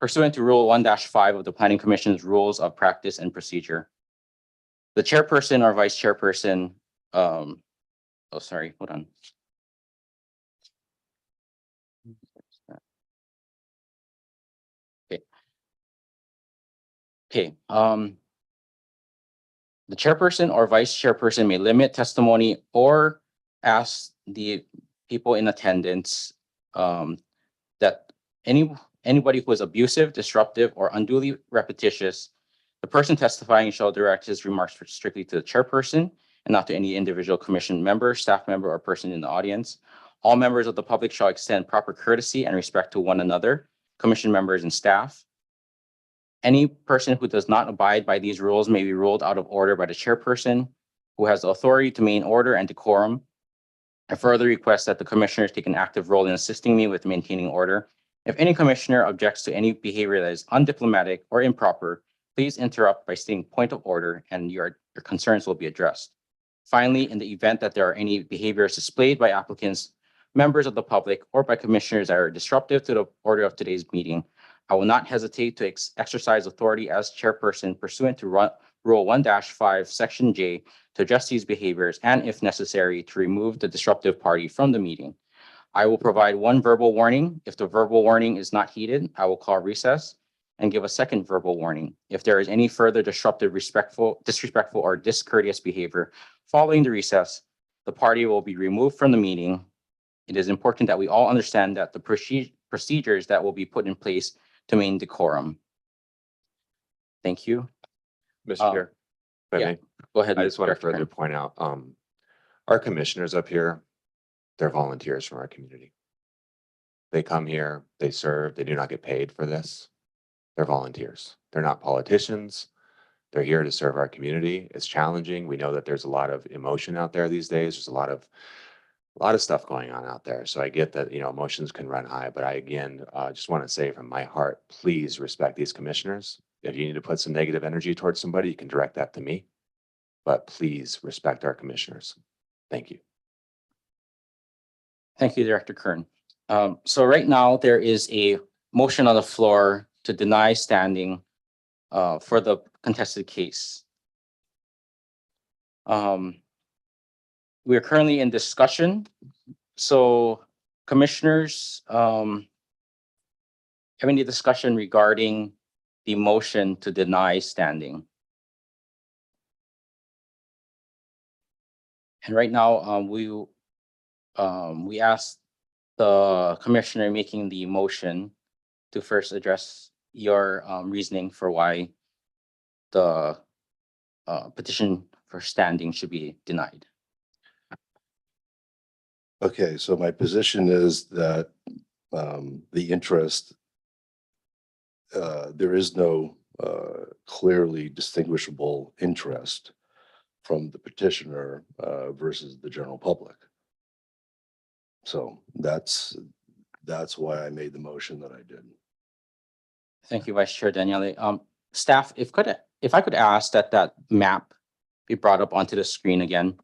pursuant to Rule 1-5 of the Planning Commission's Rules of Practice and Procedure, the chairperson or vice chairperson, oh, sorry, hold on. Okay. Okay, the chairperson or vice chairperson may limit testimony or ask the people in attendance that anybody who is abusive, disruptive, or unduly repetitious, the person testifying shall direct his remarks strictly to the chairperson and not to any individual commission member, staff member, or person in the audience. All members of the public shall extend proper courtesy and respect to one another, commission members and staff. Any person who does not abide by these rules may be ruled out of order by the chairperson, who has the authority to maintain order and decorum. I further request that the commissioners take an active role in assisting me with maintaining order. If any commissioner objects to any behavior that is undiplomatic or improper, please interrupt by stating point of order and your concerns will be addressed. Finally, in the event that there are any behaviors displayed by applicants, members of the public, or by commissioners that are disruptive to the order of today's meeting, I will not hesitate to exercise authority as chairperson pursuant to Rule 1-5, Section J, to address these behaviors and, if necessary, to remove the disruptive party from the meeting. I will provide one verbal warning. If the verbal warning is not heeded, I will call recess and give a second verbal warning. If there is any further disruptive, disrespectful, or discourteous behavior following the recess, the party will be removed from the meeting. It is important that we all understand that the procedures that will be put in place to maintain decorum. Thank you. Mr. Chair, if I yeah. may, Go ahead. I just want to Director further Kern. point out, our commissioners up here, they're volunteers from our community. They come here, they serve, they do not get paid for this. They're volunteers. They're not politicians. They're here to serve our community. It's challenging. We know that there's a lot of emotion out there these days. There's a lot of stuff going on out there. So I get that, emotions can run high, but I, again, just want to say from my heart, please respect these commissioners. If you need to put some negative energy towards somebody, you can direct that to me, but please respect our commissioners. Thank you. Thank you, Director Kern. So right now there is a motion on the floor to deny standing for the contested case. We are currently in discussion. So commissioners, have any discussion regarding the motion to deny standing? And right now, we asked the commissioner making the motion to first address your reasoning for why the petition for standing should be denied. Okay, so my position is that the interest, there is no clearly distinguishable interest from the petitioner versus the general public. So that's why I made the motion that I did. Thank you, Vice Chair Daniele. Staff, if I could ask that map be brought up onto the screen again.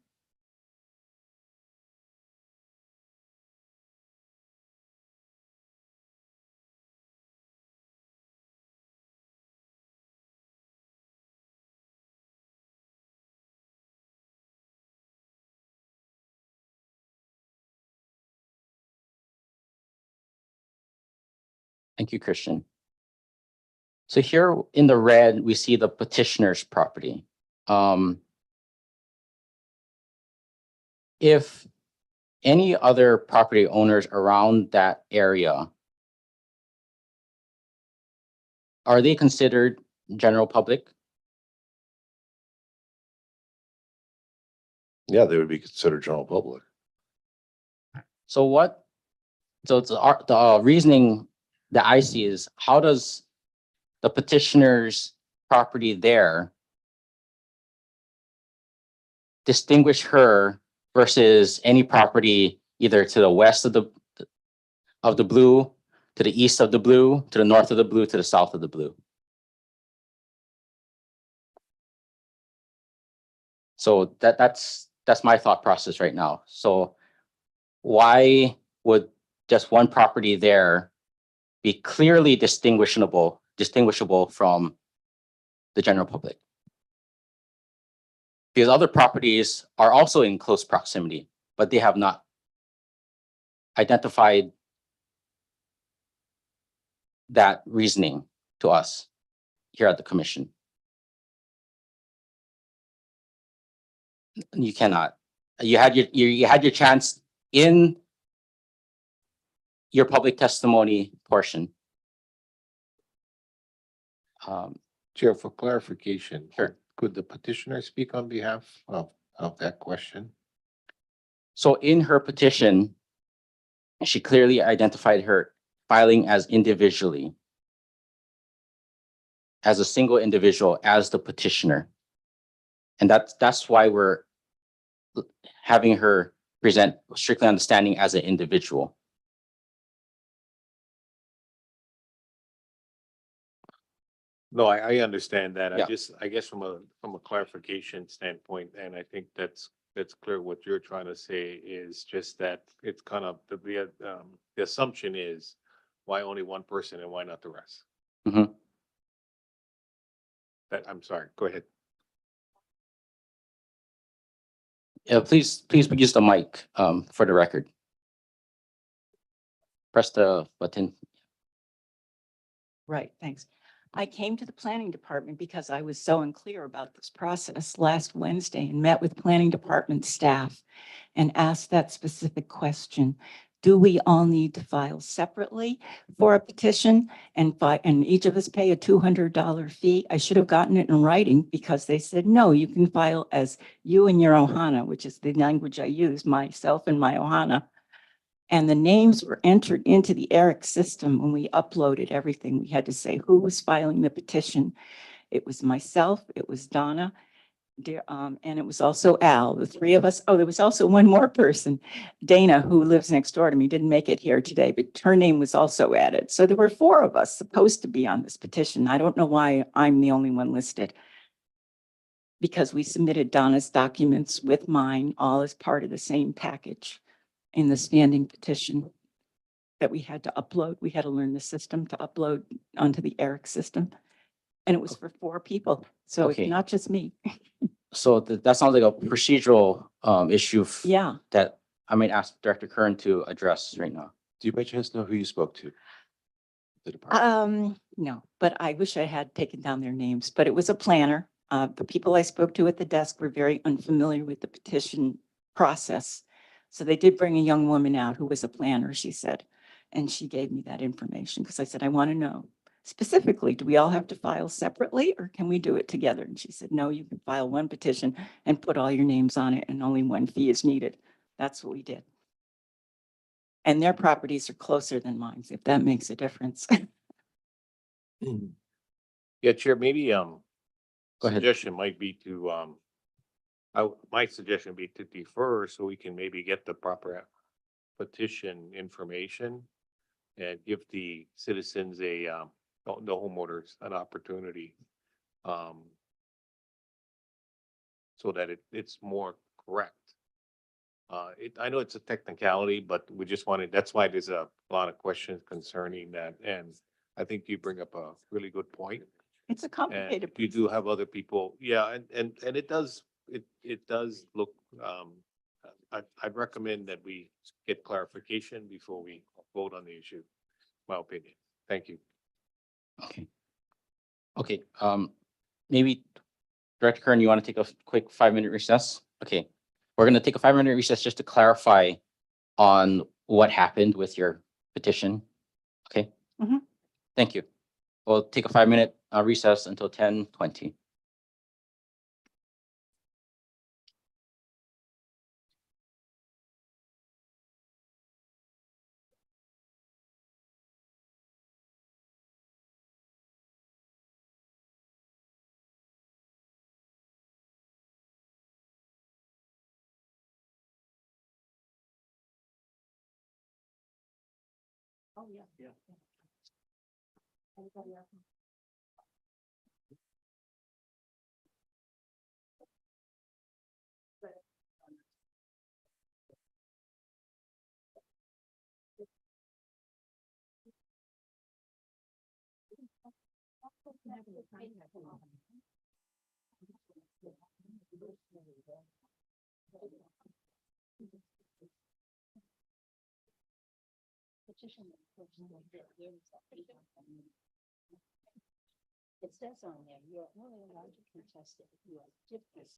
Thank you, Christian. So here in the red, we see the petitioner's property. If any other property owners around that area, are they considered general public? Yeah, they would be considered general public. So what, so it's the reasoning that I see is how does the petitioner's property there distinguish her versus any property either to the west of the blue, to the east of the blue, to the north of the blue, to the south of the blue? So that's my thought process right now. So why would just one property there be clearly distinguishable from the general public? Because other properties are also in close proximity, but they have not identified that reasoning to us here at the commission. You cannot. You had your chance in your public testimony portion. Chair, for clarification. Sure. Could the petitioner speak on behalf of that question? So in her petition, she clearly identified her filing as individually, as a single individual, as the petitioner. And that's why we're having her present strictly on the standing as an individual. No, I understand that. Yeah. I guess from a clarification standpoint, and I think that's clear what you're trying to say is just that it's kind of the assumption is why only one person and why not the rest? Mhm. I'm sorry, go ahead. Yeah, please use the mic for the record. Press the button. Right, thanks. I came to the planning department because I was so unclear about this process last Wednesday and met with planning department staff and asked that specific question. Do we all need to file separately for a petition and each of us pay a $200 fee? I should have gotten it in writing because they said, no, you can file as you and your Ohana, which is the language I use, myself and my Ohana. And the names were entered into the ERIC system when we uploaded everything. We had to say who was filing the petition. It was myself, it was Donna, and it was also Al, the three of us. Oh, there was also one more person, Dana, who lives next door to me, didn't make it here today, but her name was also added. So there were four of us supposed to be on this petition. I don't know why I'm the only one listed. Because we submitted Donna's documents with mine, all as part of the same package in the standing petition that we had to upload. We had to learn the system to upload onto the ERIC system. And it was for four people. So Okay. it's not just me. So that sounds like a procedural issue Yeah. that I might ask Director Kern to address right now. Do you by chance know who you spoke to? The department? No, but I wish I had taken down their names, but it was a planner. The people I spoke to at the desk were very unfamiliar with the petition process. So they did bring a young woman out who was a planner, she said, and she gave me that information because I said, I want to know specifically, do we all have to file separately or can we do it together? And she said, no, you can file one petition and put all your names on it and only one fee is needed. That's what we did. And their properties are closer than mine, if that makes a difference. Yeah, Chair, maybe Go ahead. suggestion might be to my suggestion would be to defer so we can maybe get the proper petition information and give the citizens the homeowners an opportunity so that it's more correct. I know it's a technicality, but we just wanted, that's why there's a lot of questions concerning that. And I think you bring up a really good point. It's a And complicated. you do have other people, yeah, and it does look, I'd recommend that we get clarification before we vote on the issue, my opinion. Thank you. Okay. Okay, maybe Director Kern, you want to take a quick 5-minute recess? Okay, we're gonna take a 5-minute recess just to clarify on what happened with your petition. Okay? Mhm. Thank you. We'll take a 5-minute recess until 10:20. Oh, yeah. Yeah. Everybody else? It says on there, you're only allowed to contest it if you are different.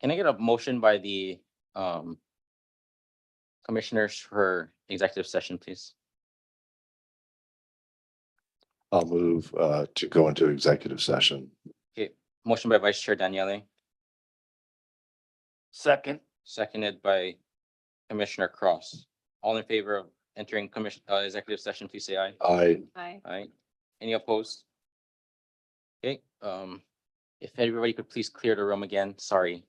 Can I get a motion by the commissioners for executive session, please? I'll move to go into executive session. Okay, motion by Vice Chair Daniele, Second. seconded by Commissioner Cross. All in favor of entering executive session, please say aye. I Aye. Aye. Any opposed? Okay, if everybody could please clear the room again, sorry.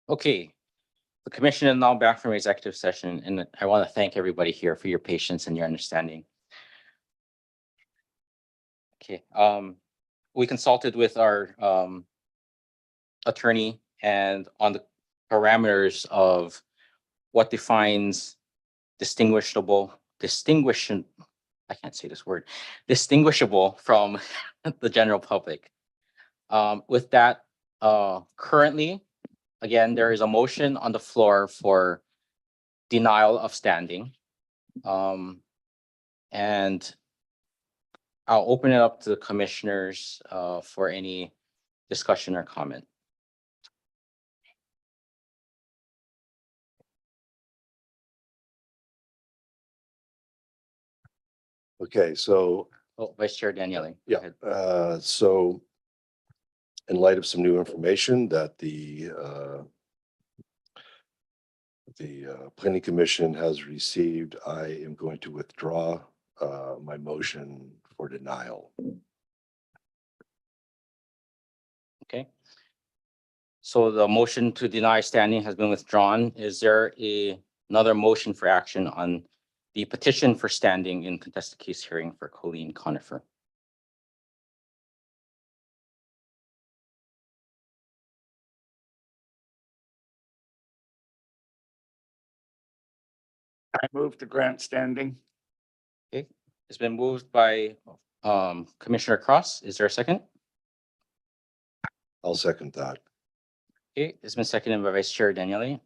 Okay, the commission is now back from executive session, and I want to thank everybody here for your patience and your understanding. Okay, we consulted with our attorney and on the parameters of what defines I can't say this word, distinguishable from the general public. With that, currently, again, there is a motion on the floor for denial of standing. And I'll open it up to the commissioners for any discussion or comment. Okay, so Oh, Vice Chair Daniele. go yeah, ahead. so in light of some new information that the planning commission has received, I am going to withdraw my motion for denial. Okay. So the motion to deny standing has been withdrawn. Is there another motion for action on the petition for standing in contested case hearing for Colleen Conifer? I move to grant standing. Okay, it's been moved by Commissioner Cross. Is there a second? I'll second that. Okay, it's been seconded by Vice Chair Daniele.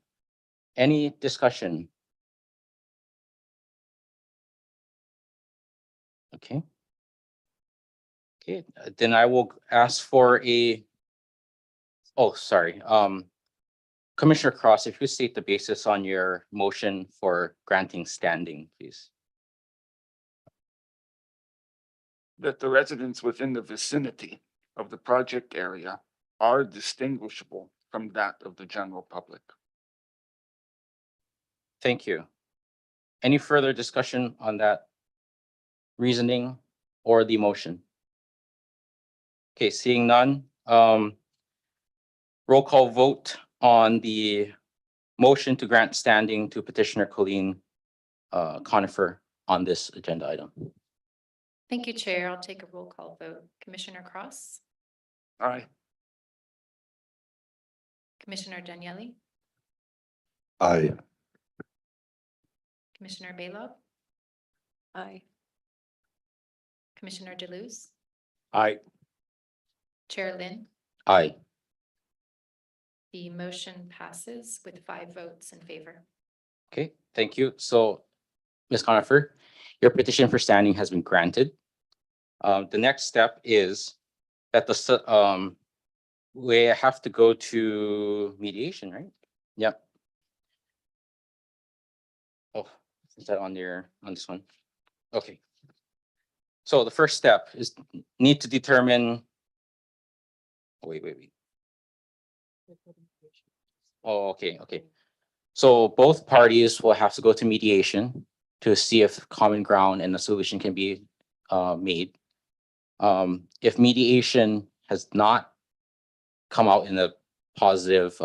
Any discussion? Okay. Okay, then I will ask for oh, sorry. Commissioner Cross, if you could state the basis on your motion for granting standing, please. That the residents within the vicinity of the project area are distinguishable from that of the general public. Thank you. Any further discussion on that reasoning or the motion? Okay, seeing none, roll call vote on the motion to grant standing to petitioner Colleen Conifer on this agenda item. Thank you, Chair. I'll take a roll call vote. Commissioner Cross, Aye. Commissioner Daniele, Aye. Commissioner Bailob, Aye. Commissioner Deleuze, Aye. Chair Lynn. Aye. The motion passes with 5 votes in favor. Okay, thank you. So, Ms. Conifer, your petition for standing has been granted. The next step is that we have to go to mediation, right? Yep. Oh, is that on this one? Okay. So the first step is need to determine. Wait. Oh, okay. So both parties will have to go to mediation to see if common ground and a solution can be made. If mediation has not come out in a positive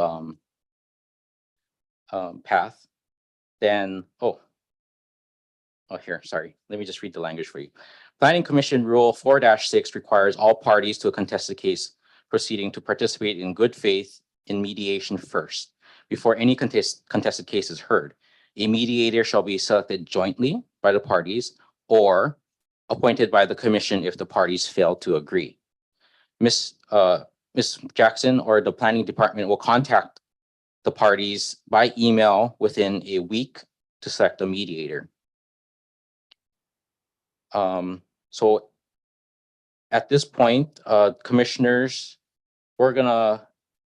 path, then here, sorry. Let me just read the language for you. Planning Commission Rule 4-6 requires all parties to a contested case proceeding to participate in good faith in mediation first, before any contested case is heard. A mediator shall be selected jointly by the parties or appointed by the commission if the parties fail to agree. Ms. Jackson or the planning department will contact the parties by email within a week to select a mediator. So at this point, commissioners, we're gonna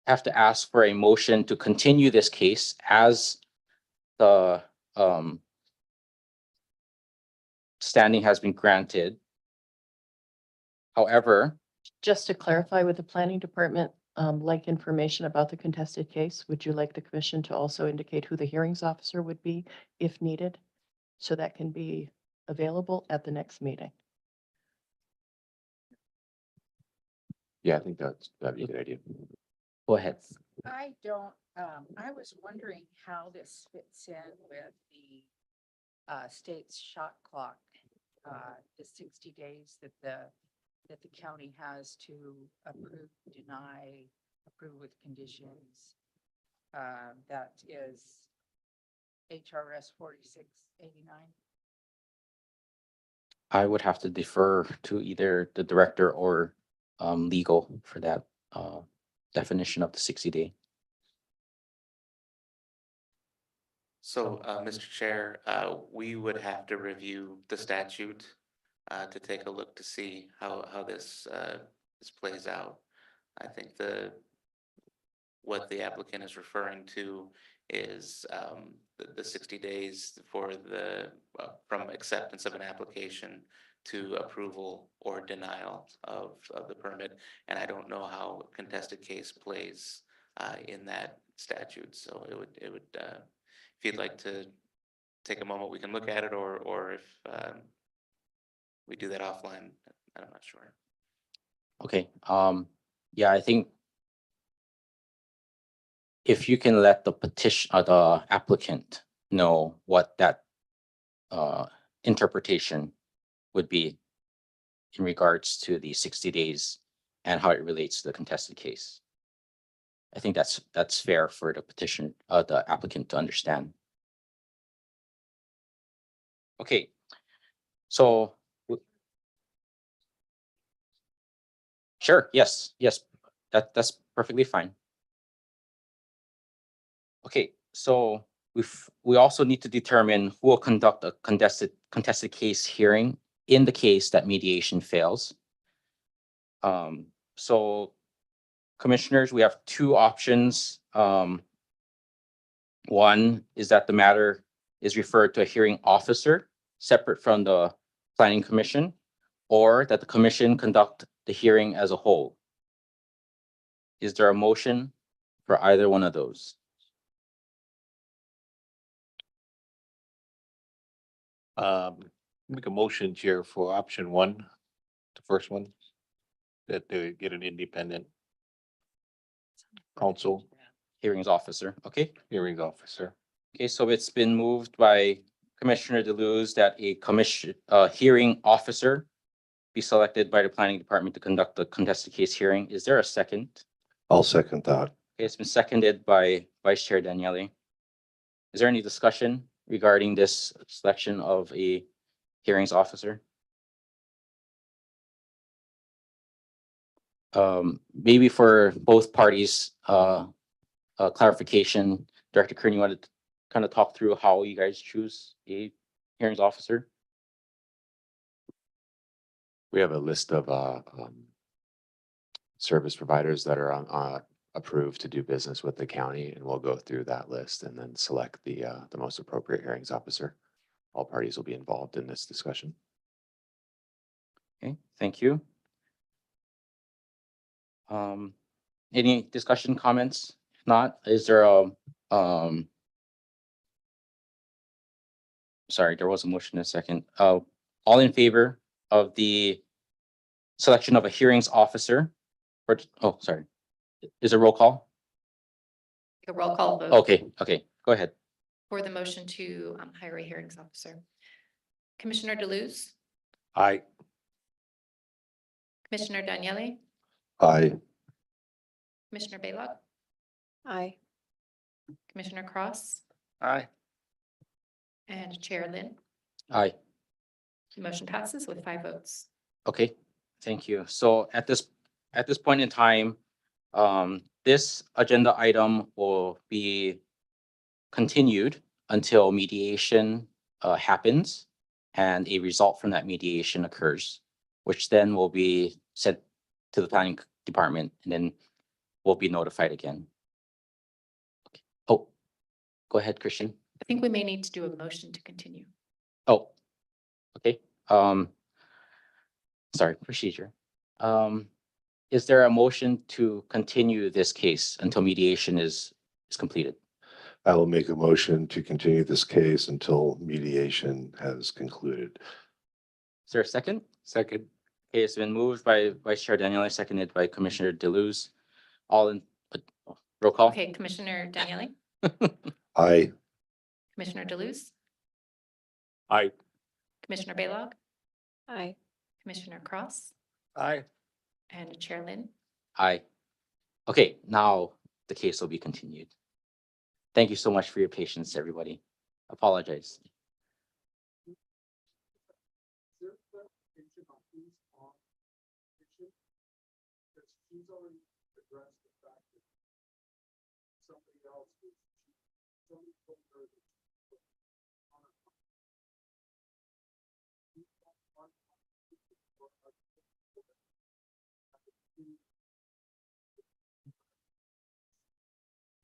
have to ask for a motion to continue this case as the standing has been granted. However, Just to clarify, with the planning department, like information about the contested case, would you like the commission to also indicate who the hearings officer would be if needed? So that can be available at the next meeting. Yeah, I think that'd be a good idea. Go ahead. I don't, I was wondering how this fits in with the state's shot clock. The 60 days that the county has to approve, deny, approve with conditions. That is HRS 4689. I would have to defer to either the director or legal for that definition of the 60-day. So, Mr. Chair, we would have to review the statute to take a look to see how this plays out. I think what the applicant is referring to is the 60 days for from acceptance of an application to approval or denial of the permit. And I don't know how a contested case plays in that statute. So it would if you'd like to take a moment, we can look at it, or if we do that offline, I'm not sure. Okay, yeah, I think if you can let the the applicant know what that interpretation would be in regards to the 60 days and how it relates to the contested case. I think that's fair for the applicant to understand. Okay, so sure, yes, that's perfectly fine. Okay, so we also need to determine who will conduct a contested case hearing in the case that mediation fails. So commissioners, we have two options. One is that the matter is referred to a hearing officer separate from the planning commission, or that the commission conduct the hearing as a whole. Is there a motion for either one of those? Make a motion, Chair, for option one, the first one, that they get an independent counsel Hearings officer, okay? hearings officer. Okay, so it's been moved by Commissioner Deleuze that a hearing officer be selected by the planning department to conduct the contested case hearing. Is there a second? I'll second that. Okay, it's been seconded by Vice Chair Daniele. Is there any discussion regarding this selection of a hearings officer? Maybe for both parties, clarification, Director Kern, you wanted to kind of talk through how you guys choose a hearings officer? We have a list of service providers that are approved to do business with the county, and we'll go through that list and then select the most appropriate hearings officer. All parties will be involved in this discussion. Okay, thank you. Any discussion, comments? If not, is there a sorry, there was a motion in a second. All in favor of the selection of a hearings officer? Or, oh, sorry. Is a roll call? A roll call vote. Okay, go ahead. For the motion to hire a hearings officer. Commissioner Deleuze, Aye. Commissioner Daniele, Aye. Commissioner Baylock, Aye. Commissioner Cross, Aye. and Chair Lynn. Aye. The motion passes with 5 votes. Okay, thank you. So at this point in time, this agenda item will be continued until mediation happens and a result from that mediation occurs, which then will be sent to the planning department and then we'll be notified again. Okay. Oh, go ahead, Christian. I think we may need to do a motion to continue. Oh, okay. Sorry, procedure. Is there a motion to continue this case until mediation is completed? I will make a motion to continue this case until mediation has concluded. Is there a second? Second. Okay, it's been moved by Vice Chair Daniele, seconded by Commissioner Deleuze. All Roll call. Okay, Commissioner Daniele, I, Commissioner Deleuze, Aye. Commissioner Baylog, Aye. Commissioner Cross, Aye. and Chair Lynn. Aye. Okay, now the case will be continued. Thank you so much for your patience, everybody. Apologize.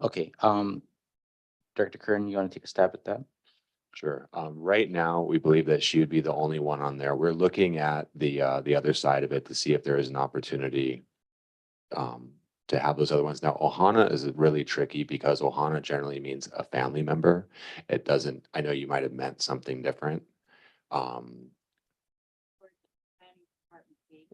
Okay, Director Kern, you want to take a stab at that? Sure. Right now, we believe that she would be the only one on there. We're looking at the other side of it to see if there is an opportunity to have those other ones. Now, Ohana is really tricky because Ohana generally means a family member. It doesn't, I know you might have meant something different.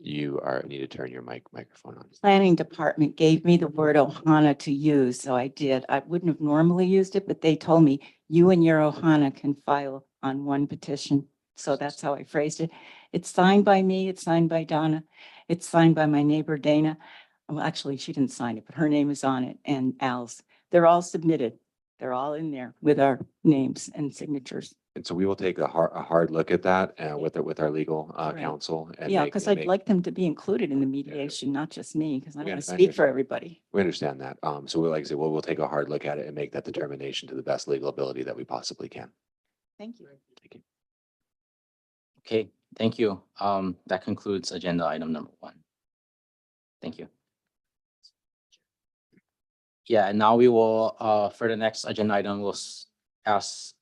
Need to turn your microphone on. Planning department gave me the word Ohana to use, so I did. I wouldn't have normally used it, but they told me you and your Ohana can file on one petition. So that's how I phrased it. It's signed by me, it's signed by Donna, it's signed by my neighbor Dana. Well, actually, she didn't sign it, but her name is on it and Al's. They're all submitted. They're all in there with our names and signatures. And so we will take a hard look at that with our legal Right. counsel. And Yeah, make- because and I'd make- like them to be included in the mediation, not just me, because I We want to un- speak for everybody. We understand that. So we like I said, we'll take a hard look at it and make that determination to the best legal ability that we possibly can. Thank you. Thank you. Okay, thank you. That concludes agenda item number 1. Thank you. Yeah, and now we will, for the next agenda item, we'll ask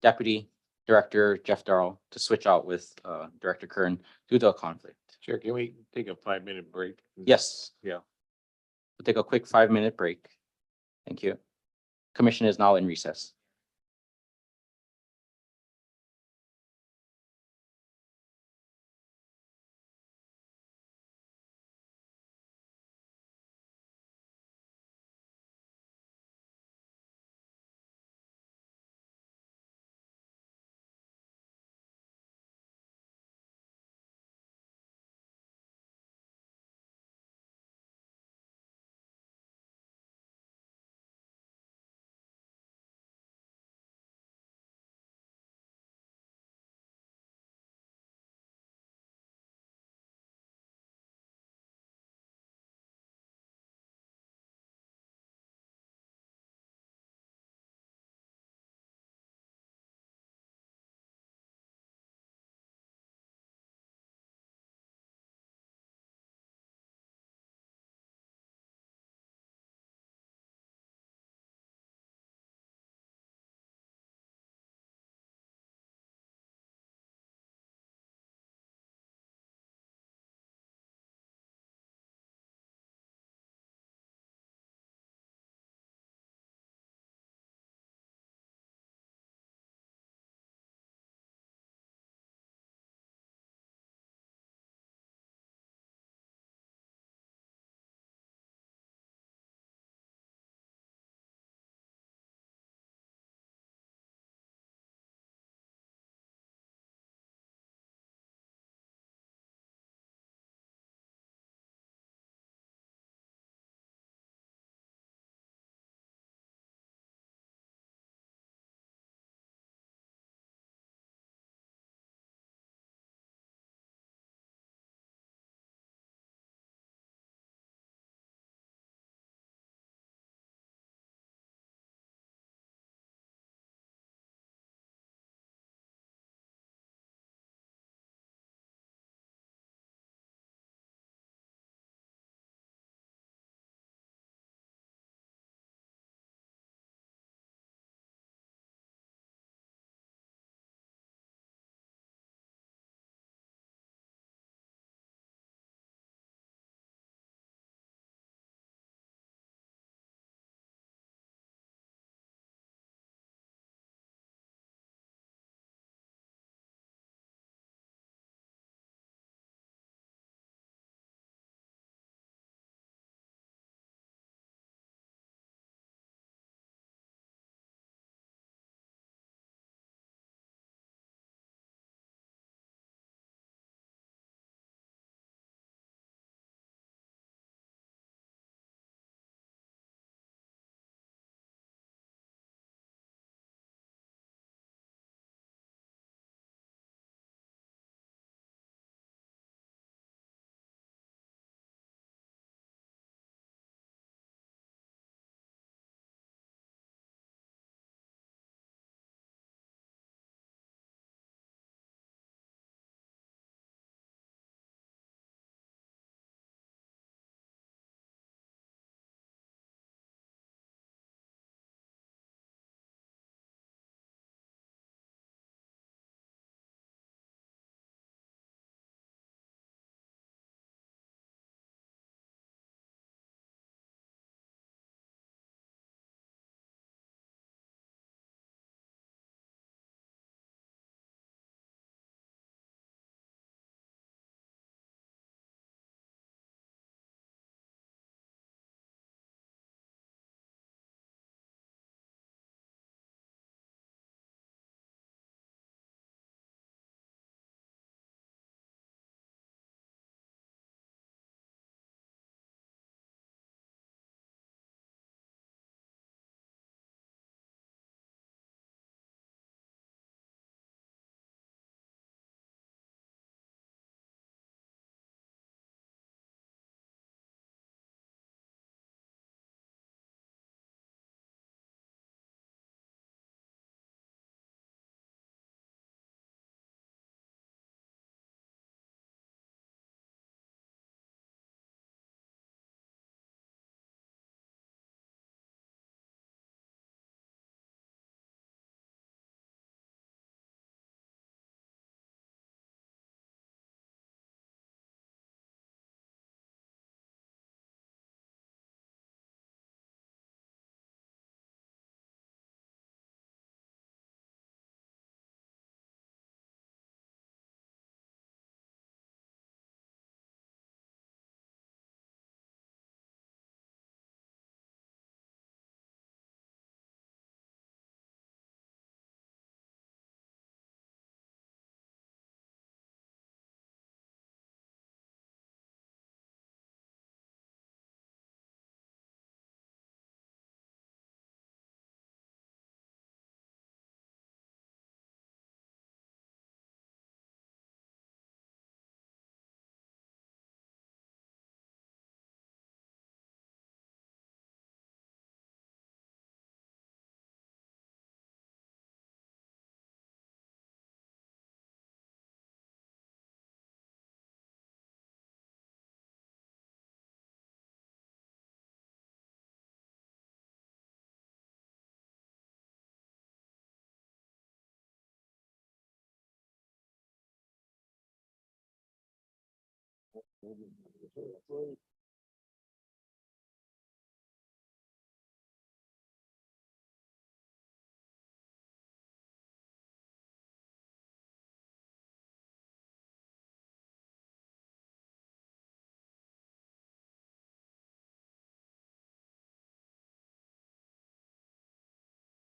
Deputy Director Jeff Darrow to switch out with Director Kern due to a conflict. Chair, can we take a 5-minute break? Yes, Yeah. we'll take a quick 5-minute break. Thank you. Commission is now in recess.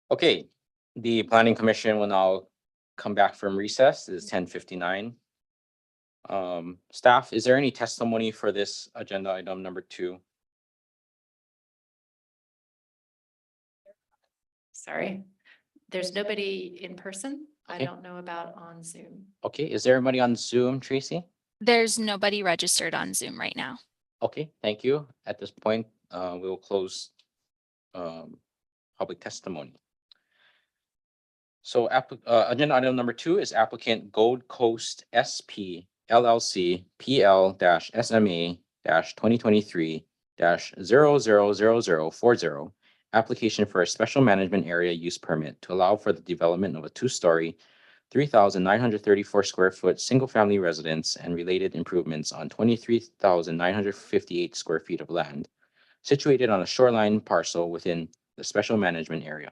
Okay, the planning commission will now come back from recess. It is 10:59. Staff, is there any testimony for this agenda item number 2? Sorry. There's nobody in person. I Okay. don't know about on Zoom. Okay, is there anybody on Zoom, Tracy? There's nobody registered on Zoom right now. Okay, thank you. At this point, we will close public testimony. So agenda item number 2 is applicant Gold Coast SP LLC PL-SMA 2023-000040. Application for a special management area use permit to allow for the development of a 2-story, 3,934 square foot, single-family residence and related improvements on 23,958 square feet of land situated on a shoreline parcel within the special management area.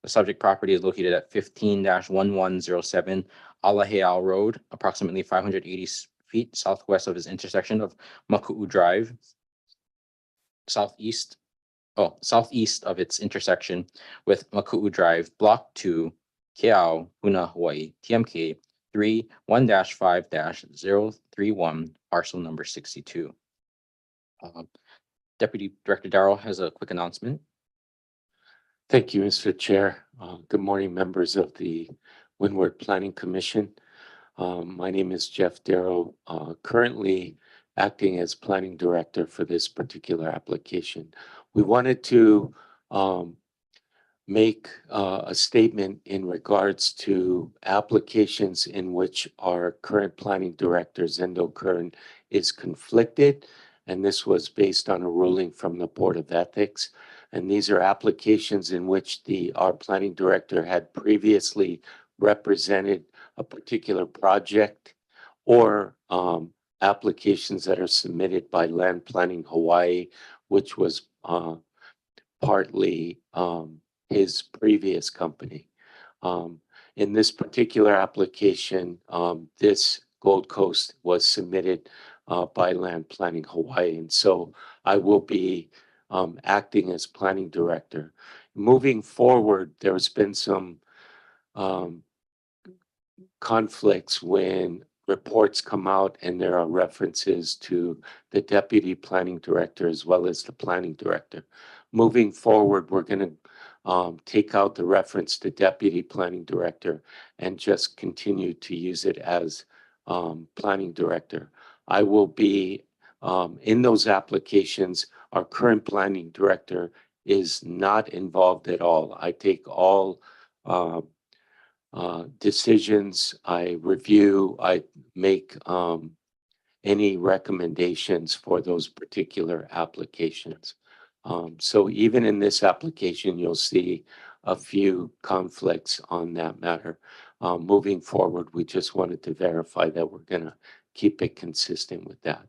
The subject property is located at 15-1107 Alaheal Road, approximately 580 feet southwest of its intersection of Maku'u Drive, southeast of its intersection with Maku'u Drive, Block 2, Keau, Puna, Hawaii, TMK 31-5-031, parcel number 62. Deputy Director Darrow has a quick announcement. Thank you, Mr. Chair. Good morning, members of the Windward Planning Commission. My name is Jeff Darrow, currently acting as Planning Director for this particular application. We wanted to make a statement in regards to applications in which our current Planning Director, Zendo Kern, is conflicted. And this was based on a ruling from the Board of Ethics. And these are applications in which our planning director had previously represented a particular project, or applications that are submitted by Land Planning Hawaii, which was partly his previous company. In this particular application, this Gold Coast was submitted by Land Planning Hawaii. And so I will be acting as planning director. Moving forward, there's been some conflicts when reports come out and there are references to the deputy planning director as well as the planning director. Moving forward, we're going to take out the reference to deputy planning director and just continue to use it as planning director. I will be in those applications. Our current planning director is not involved at all. I take all decisions, I review, I make any recommendations for those particular applications. So even in this application, you'll see a few conflicts on that matter. Moving forward, we just wanted to verify that we're going to keep it consistent with that.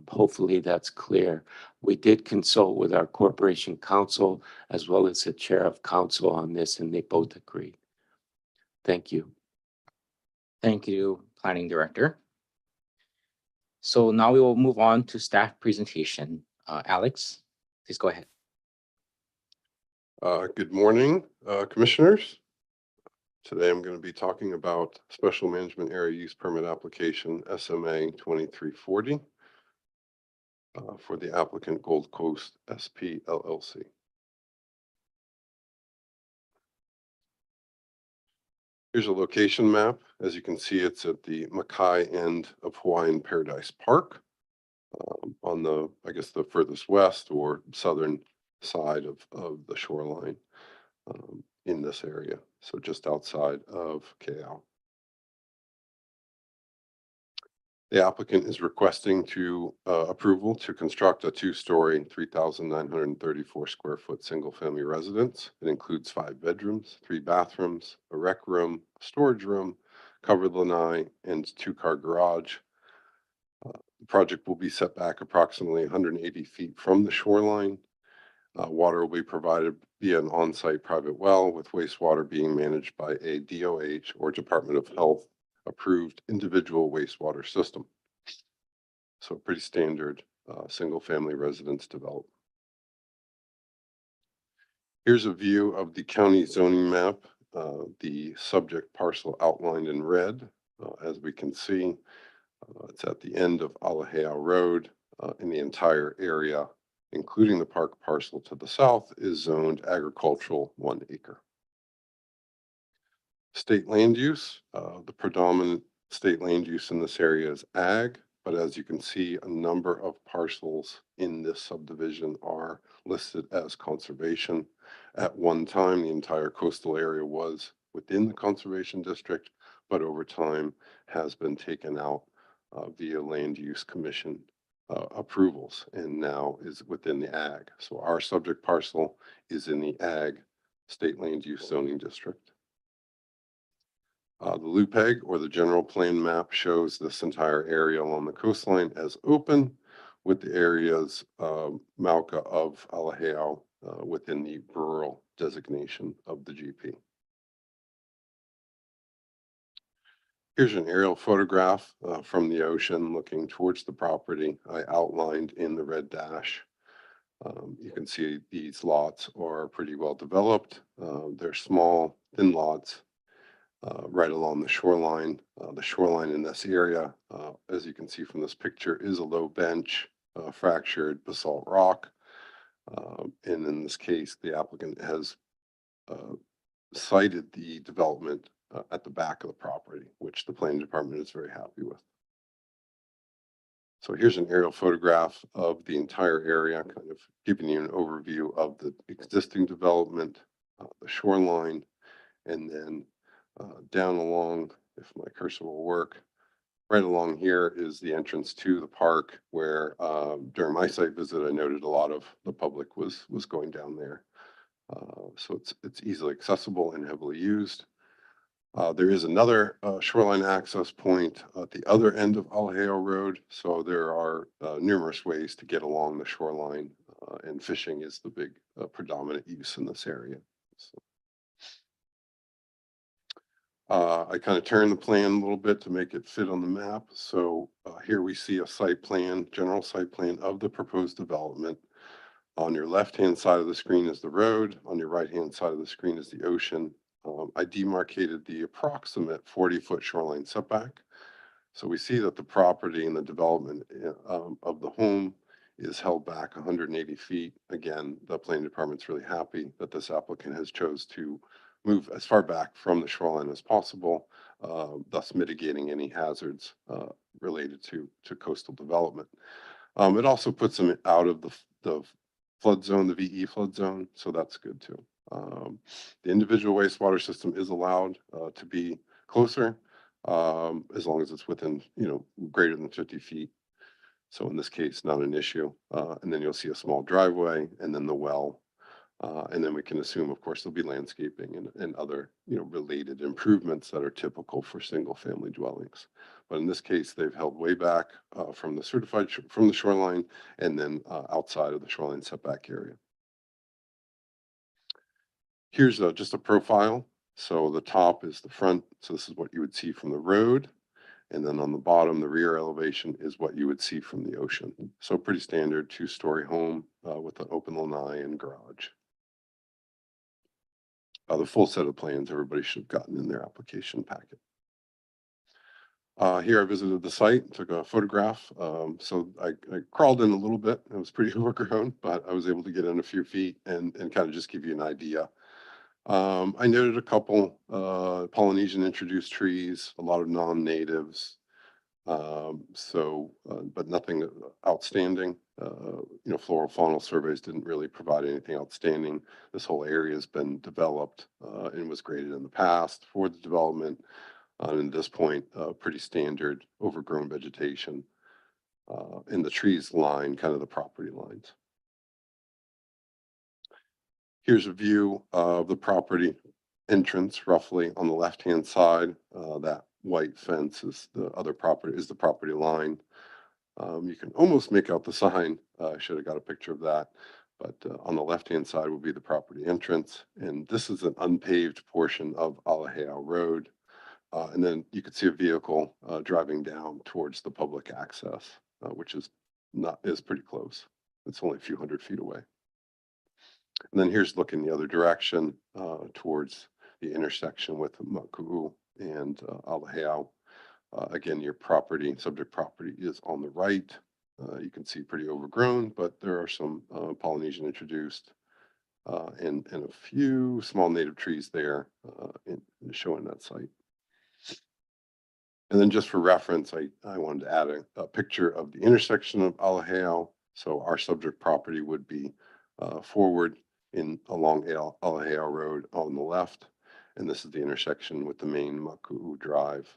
Hopefully that's clear. We did consult with our corporation counsel as well as the chair of council on this, and they both agreed. Thank you. Thank you, Planning Director. So now we will move on to staff presentation. Alex, please go ahead. Good morning, commissioners. Today I'm going to be talking about Special Management Area Use Permit Application SMA 2340 for the applicant Gold Coast SP LLC. Here's a location map. As you can see, it's at the Makai end of Hawaiian Paradise Park on the, I guess, the furthest west or southern side of the shoreline in this area. So just outside of Keau. The applicant is requesting approval to construct a 2-story, 3,934 square foot single-family residence. It includes 5 bedrooms, 3 bathrooms, a rec room, a storage room, covered lanai, and 2-car garage. The project will be set back approximately 180 feet from the shoreline. Water will be provided via an on-site private well, with wastewater being managed by a DOH or Department of Health approved individual wastewater system. So pretty standard single-family residence development. Here's a view of the county zoning map, the subject parcel outlined in red. As we can see, it's at the end of Alajao Road, in the entire area, including the park parcel to the south, is zoned agricultural 1 acre. State land use, the predominant state land use in this area is ag, but as you can see, a number of parcels in this subdivision are listed as conservation. At one time, the entire coastal area was within the conservation district, but over time has been taken out via land use commission approvals, and now is within the ag. So our subject parcel is in the ag state land use zoning district. The LUPEG, or the general plan map, shows this entire area along the coastline as open, with the areas Malca of Alajao within the rural designation of the GP. Here's an aerial photograph from the ocean looking towards the property I outlined in the red dash. You can see these lots are pretty well developed. They're small, thin lots right along the shoreline. The shoreline in this area, as you can see from this picture, is a low bench, fractured basalt rock. And in this case, the applicant has cited the development at the back of the property, which the planning department is very happy with. So here's an aerial photograph of the entire area, kind of giving you an overview of the existing development, the shoreline, and then down along, if my cursor will work, right along here is the entrance to the park, where during my site visit, I noted a lot of the public was going down there. So it's easily accessible and heavily used. There is another shoreline access point at the other end of Alajao Road. So there are numerous ways to get along the shoreline, and fishing is the big predominant use in this area. So, I kind of turned the plan a little bit to make it fit on the map. So here we see a site plan, general site plan of the proposed development. On your left-hand side of the screen is the road. On your right-hand side of the screen is the ocean. I demarcated the approximate 40-foot shoreline setback. So we see that the property and the development of the home is held back 180 feet. Again, the planning department's really happy that this applicant has chose to move as far back from the shoreline as possible, thus mitigating any hazards related to coastal development. It also puts them out of the flood zone, the VE flood zone, so that's good too. The individual wastewater system is allowed to be closer, as long as it's within, greater than 50 feet. So in this case, not an issue. And then you'll see a small driveway and then the well. And then we can assume, of course, there'll be landscaping and other, related improvements that are typical for single family dwellings. But in this case, they've held way back from the from the shoreline, and then outside of the shoreline setback area. Here's just a profile. So the top is the front. So this is what you would see from the road. And then on the bottom, the rear elevation is what you would see from the ocean. So pretty standard 2-story home with an open lanai and garage. The full set of plans everybody should have gotten in their application packet. Here I visited the site, took a photograph. So I crawled in a little bit. It was pretty overgrown, but I was able to get in a few feet and kind of just give you an idea. I noted a couple Polynesian introduced trees, a lot of non-natives. But nothing outstanding. Floral faunal surveys didn't really provide anything outstanding. This whole area has been developed and was graded in the past for the development. And at this point, pretty standard overgrown vegetation. And the trees line kind of the property lines. Here's a view of the property entrance roughly on the left-hand side. That white fence is the property line. You can almost make out the sign. I should have got a picture of that. But on the left-hand side will be the property entrance. And this is an unpaved portion of Alaheo Road. And then you could see a vehicle driving down towards the public access, which is pretty close. It's only a few hundred feet away. And then here's looking the other direction towards the intersection with Maku'u and Alaheo. Again, your subject property is on the right. You can see pretty overgrown, but there are some Polynesian introduced and a few small native trees there showing that site. And then just for reference, I wanted to add a picture of the intersection of Alaheo. So our subject property would be forward along Alaheo Road on the left. And this is the intersection with the main Maku'u Drive.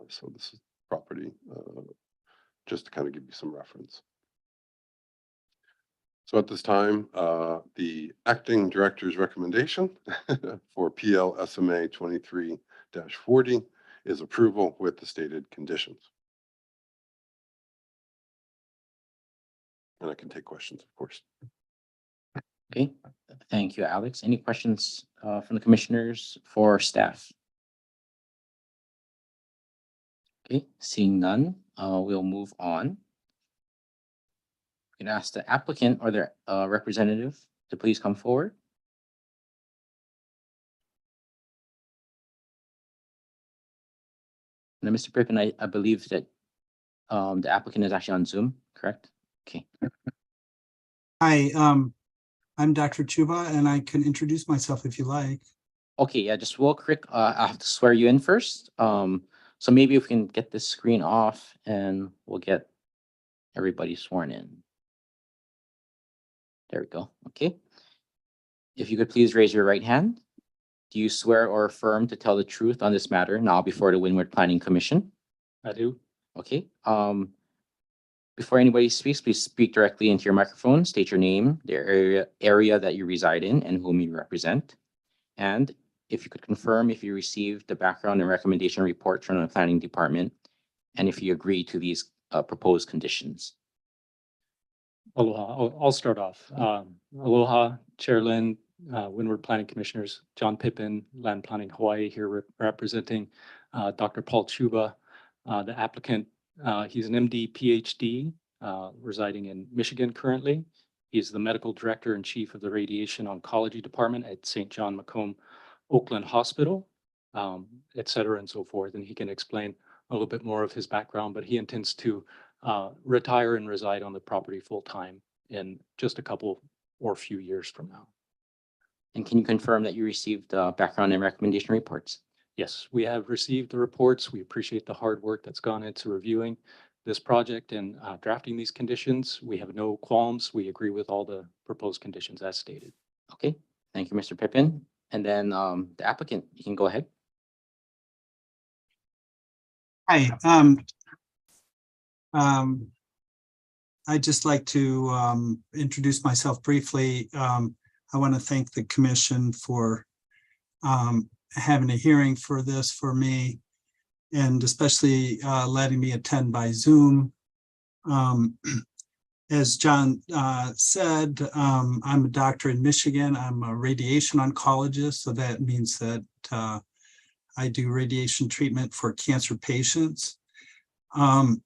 So this is property, just to kind of give you some reference. So at this time, the acting director's recommendation for PL SMA 23-40 is approval with the stated conditions. And I can take questions, of course. Okay, thank you, Alex. Any questions from the commissioners for staff? Okay, seeing none, we'll move on. You can ask the applicant or their representative to please come forward. Now, Mr. Pippin, I believe that the applicant is actually on Zoom, correct? Okay. Hi, I'm Dr. Chuba, and I can introduce myself if you like. Okay, yeah, just real quick, I have to swear you in first. So maybe if we can get this screen off and we'll get everybody sworn in. There we go. Okay. If you could please raise your right hand. Do you swear or affirm to tell the truth on this matter now before the Windward Planning Commission? I do. Okay. Before anybody speaks, please speak directly into your microphone. State your name, the area that you reside in, and whom you represent. And if you could confirm if you received the background and recommendation report from the planning department, and if you agree to these proposed conditions. Aloha. I'll start off. Aloha, Chair Lynn, Windward Planning Commissioners, John Pippin, Land Planning Hawaii here representing Dr. Paul Chuba, the applicant. He's an MD, PhD, residing in Michigan currently. He's the medical director and chief of the radiation oncology department at St. John Macomb Oakland Hospital, et cetera, and so forth. And he can explain a little bit more of his background, but he intends to retire and reside on the property full time in just a couple or few years from now. And can you confirm that you received background and recommendation reports? Yes, we have received the reports. We appreciate the hard work that's gone into reviewing this project and drafting these conditions. We have no qualms. We agree with all the proposed conditions as stated. Okay, thank you, Mr. Pippin. And then the applicant, you can go ahead. Hi, I'd just like to introduce myself briefly. I want to thank the commission for having a hearing for this for me, and especially letting me attend by Zoom. As John said, I'm a doctor in Michigan. I'm a radiation oncologist, so that means that I do radiation treatment for cancer patients. I'm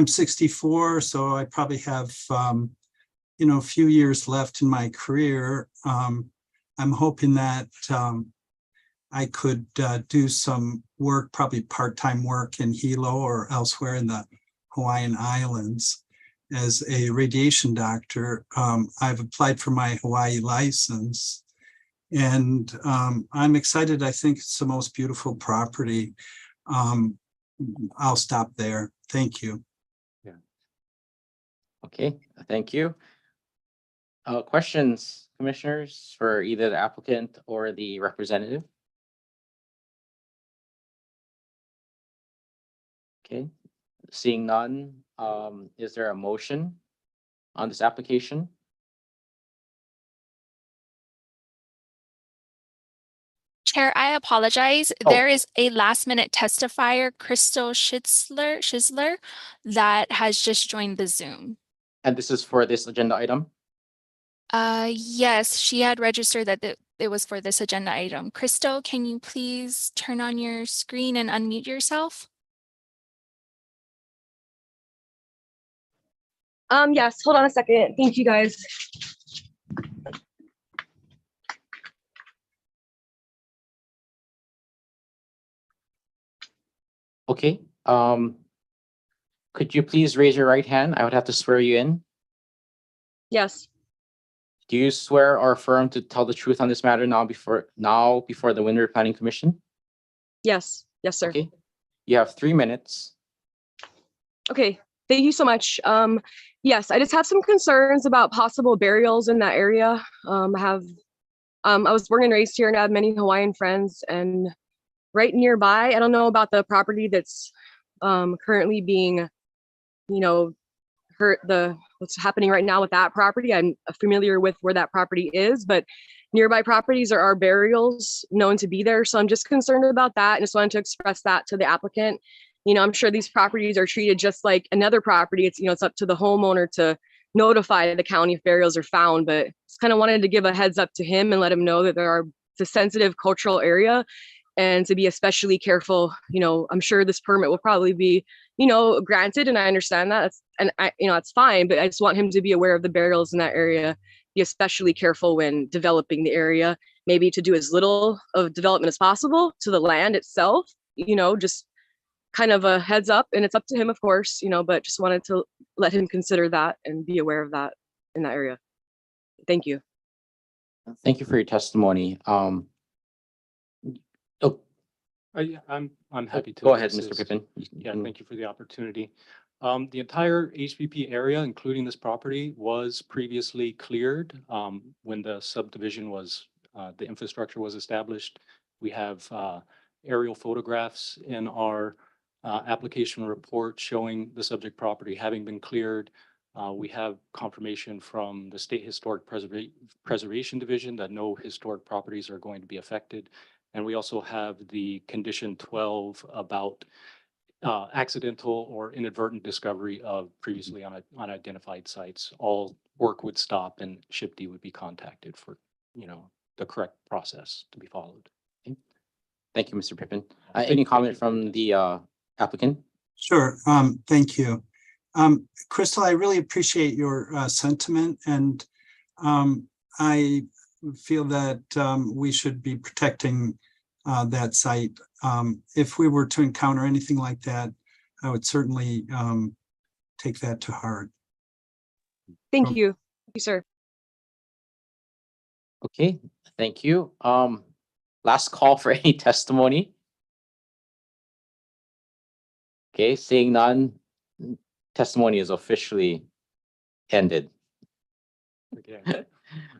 64, so I probably have a few years left in my career. I'm hoping that I could do some work, probably part-time work in Hilo or elsewhere in the Hawaiian Islands as a radiation doctor. I've applied for my Hawaii license, and I'm excited. I think it's the most beautiful property. I'll stop there. Thank you. Yeah. Okay, thank you. Questions, commissioners, for either the applicant or the representative? Okay, seeing none, is there a motion on this application? Chair, I apologize. Oh. There is a last minute testifier, Crystal Schizler, that has just joined the Zoom. And this is for this agenda item? Yes, she had registered that it was for this agenda item. Crystal, can you please turn on your screen and unmute yourself? Yes, hold on a second. Thank you guys. Okay, could you please raise your right hand? I would have to swear you in. Yes, Do you swear or affirm to tell the truth on this matter before the Windward Planning Commission? yes, yes, sir. Okay, you have 3 minutes. Okay, thank you so much. Yes, I just have some concerns about possible burials in that area. I was born and raised here and I have many Hawaiian friends, and right nearby, I don't know about the property that's currently being, what's happening right now with that property. I'm familiar with where that property is, but nearby properties are burials known to be there. So I'm just concerned about that, and just wanted to express that to the applicant. I'm sure these properties are treated just like another property. It's up to the homeowner to notify the county if burials are found, but just kind of wanted to give a heads up to him and let him know that it's a sensitive cultural area, and to be especially careful. I'm sure this permit will probably be, granted, and I understand that. It's fine, but I just want him to be aware of the burials in that area, be especially careful when developing the area, maybe to do as little of development as possible to the land itself, just kind of a heads up, and it's up to him, of course, but just wanted to let him consider that and be aware of that in that area. Thank you. Thank you for your testimony. I'm happy to. Go ahead, Mr. assist. Pippin. Yeah, thank you for the opportunity. The entire HPP area, including this property, was previously cleared when the subdivision was, the infrastructure was established. We have aerial photographs in our application report showing the subject property having been cleared. We have confirmation from the State Historic Preservation Division that no historic properties are going to be affected. And we also have the condition 12 about accidental or inadvertent discovery of previously unidentified sites. All work would stop and SHPD would be contacted for, the correct process to be followed. Thank you, Mr. Pippin. Any comment from the applicant? Sure. Thank you. Crystal, I really appreciate your sentiment, and I feel that we should be protecting that site. If we were to encounter anything like that, I would certainly take that to heart. Thank you. Thank you, sir. Okay, thank you. Last call for any testimony. Okay, seeing none, testimony is officially ended. Okay.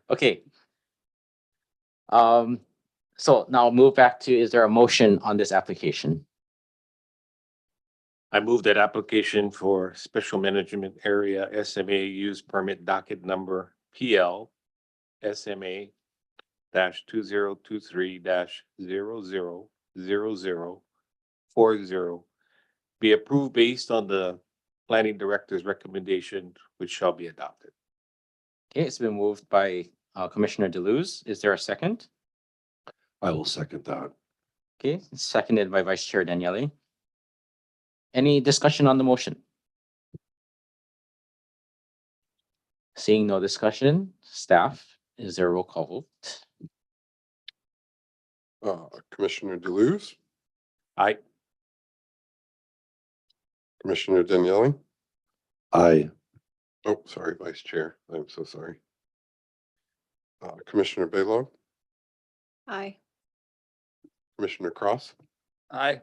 Okay. So now move back to, is there a motion on this application? I move that application for special management area SMA use permit docket number PL SMA -2023-000040 be approved based on the planning director's recommendation, which shall be adopted. Okay, it's been moved by Commissioner Deleuze. Is there a second? I will second that. Okay, seconded by Vice Chair Daniele. Any discussion on the motion? Seeing no discussion, staff, is there a roll call vote? Commissioner Deleuze, Aye. Commissioner Daniele. Aye. Oh, sorry, Vice Chair. I'm so sorry. Commissioner Baylog, Aye. Commissioner Cross, Aye.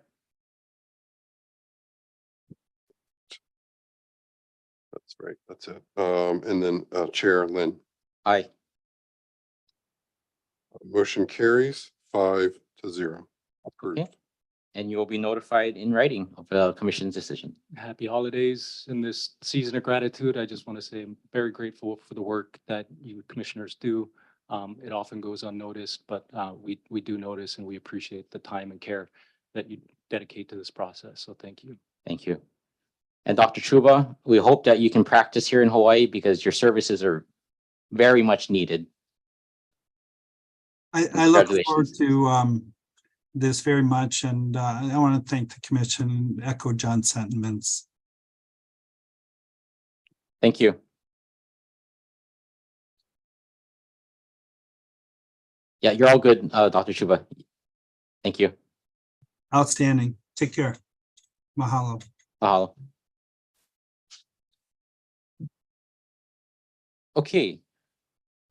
that's right, that's it. And then Chair Lynn. Aye. Motion carries 5-0. Approved. Okay. And you will be notified in writing of the commission's decision. Happy holidays in this season of gratitude. I just want to say I'm very grateful for the work that you commissioners do. It often goes unnoticed, but we do notice and we appreciate the time and care that you dedicate to this process. So thank you. Thank you. And Dr. Chuba, we hope that you can practice here in Hawaii because your services are very much needed. I look forward Congratulations. to this very much, and I want to thank the commission and echo John's sentiments. Thank you. Yeah, you're all good, Dr. Chuba. Thank you. Outstanding. Take care. Mahalo. Mahalo. Okay.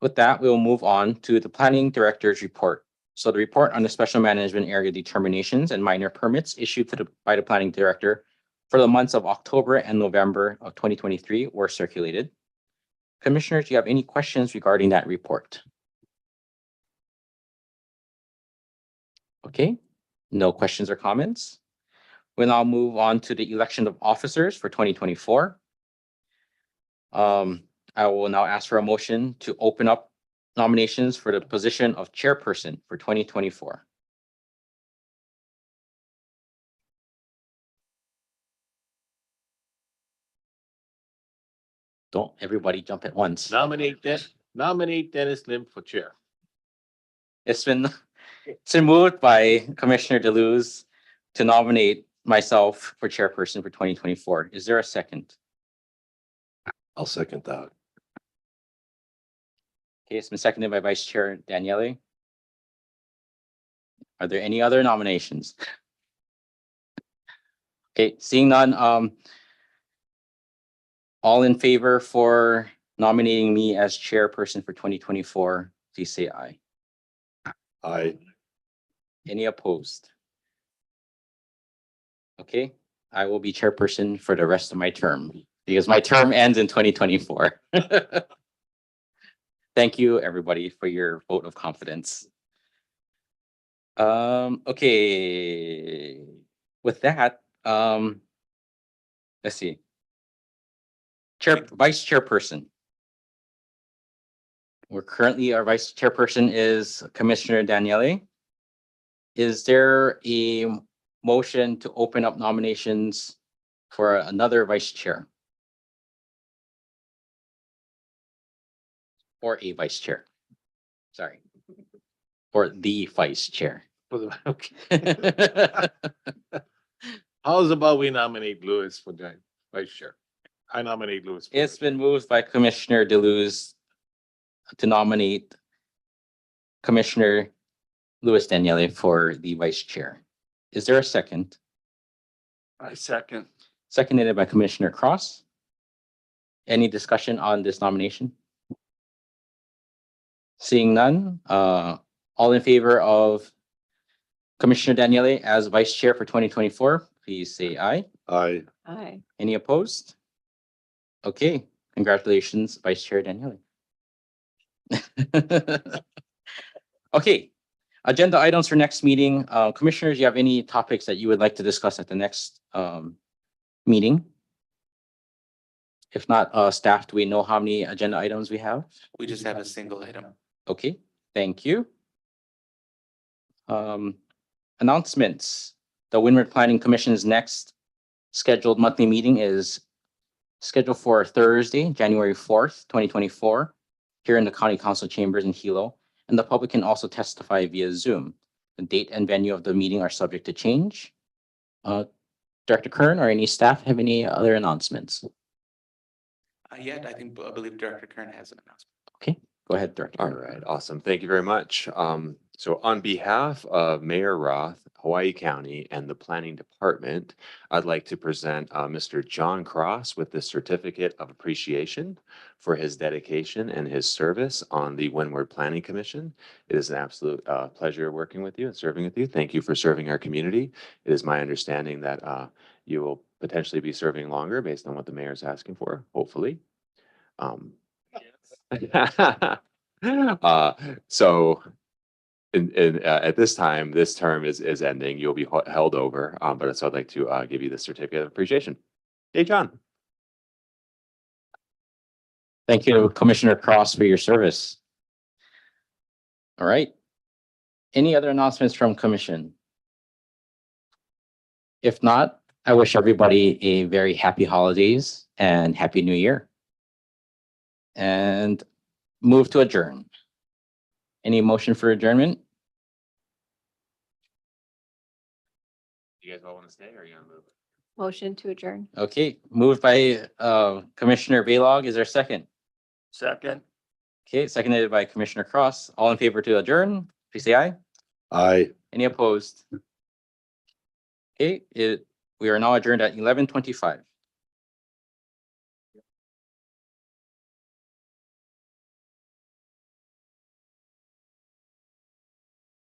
With that, we'll move on to the planning director's report. So the report on the special management area determinations and minor permits issued by the planning director for the months of October and November of 2023 were circulated. Commissioners, do you have any questions regarding that report? Okay, no questions or comments. We'll now move on to the election of officers for 2024. I will now ask for a motion to open up nominations for the position of chairperson for 2024. Don't everybody jump at once. Nominate Dennis Lim for chair. It's been moved by Commissioner DeLuz to nominate myself for chairperson for 2024. Is there a second? I'll second that. Okay, it's been seconded by Vice Chair Daniele. Are there any other nominations? Okay, seeing none, all in favor for nominating me as chairperson for 2024, please say aye. Aye. Any opposed? Okay, I will be chairperson for the rest of my term because my term ends in 2024. Thank you, everybody, for your vote of confidence. Okay, with that, let's see. Vice chairperson. Our vice chairperson is Commissioner Daniele. Is there a motion to open up nominations for another vice chair? Or a vice chair? Sorry. Or the vice chair. Okay. How's about we nominate Louis for the vice chair? I nominate Louis. It's been moved by Commissioner DeLuz to nominate Commissioner Louis Daniele for the vice chair. Is there a second? I second. Seconded by Commissioner Cross. Any discussion on this nomination? Seeing none, all in favor of Commissioner Daniele as vice chair for 2024, please say aye. Aye. Aye. Any opposed? Okay, congratulations, Vice Chair Daniele. Okay, agenda items for next meeting. Commissioners, you have any topics that you would like to discuss at the next meeting? If not, staff, do we know how many agenda items we have? We just have a single item. Okay, thank you. Announcements. The Windward Planning Commission's next scheduled monthly meeting is scheduled for Thursday, January 4th, 2024, here in the County Council Chambers in Hilo, and the public can also testify via Zoom. The date and venue of the meeting are subject to change. Director Kern or any staff have any other announcements? Yet, I believe Director Kern has an announcement. Okay, go ahead, Director. All right, awesome. Thank you very much. So on behalf of Mayor Roth, Hawaii County, and the Planning Department, I'd like to present Mr. John Cross with the Certificate of Appreciation for his dedication and his service on the Windward Planning Commission. It is an absolute pleasure working with you and serving with you. Thank you for serving our community. It is my understanding that you will potentially be serving longer based on what the mayor is asking for, hopefully. So at this time, this term is ending. You'll be held over, but so I'd like to give you the certificate of appreciation. Hey, John. Thank you, Commissioner Cross, for your service. All right. Any other announcements from commission? If not, I wish everybody a very happy holidays and happy new year. And move to adjourn. Any motion for adjournment? You guys all want to stay or are you gonna move? Motion to adjourn. Okay, moved by Commissioner Baylog. Is there a second? Second. Okay, seconded by Commissioner Cross. All in favor to adjourn, please say aye. Aye. Any opposed? Okay, we are now adjourned at 11:25.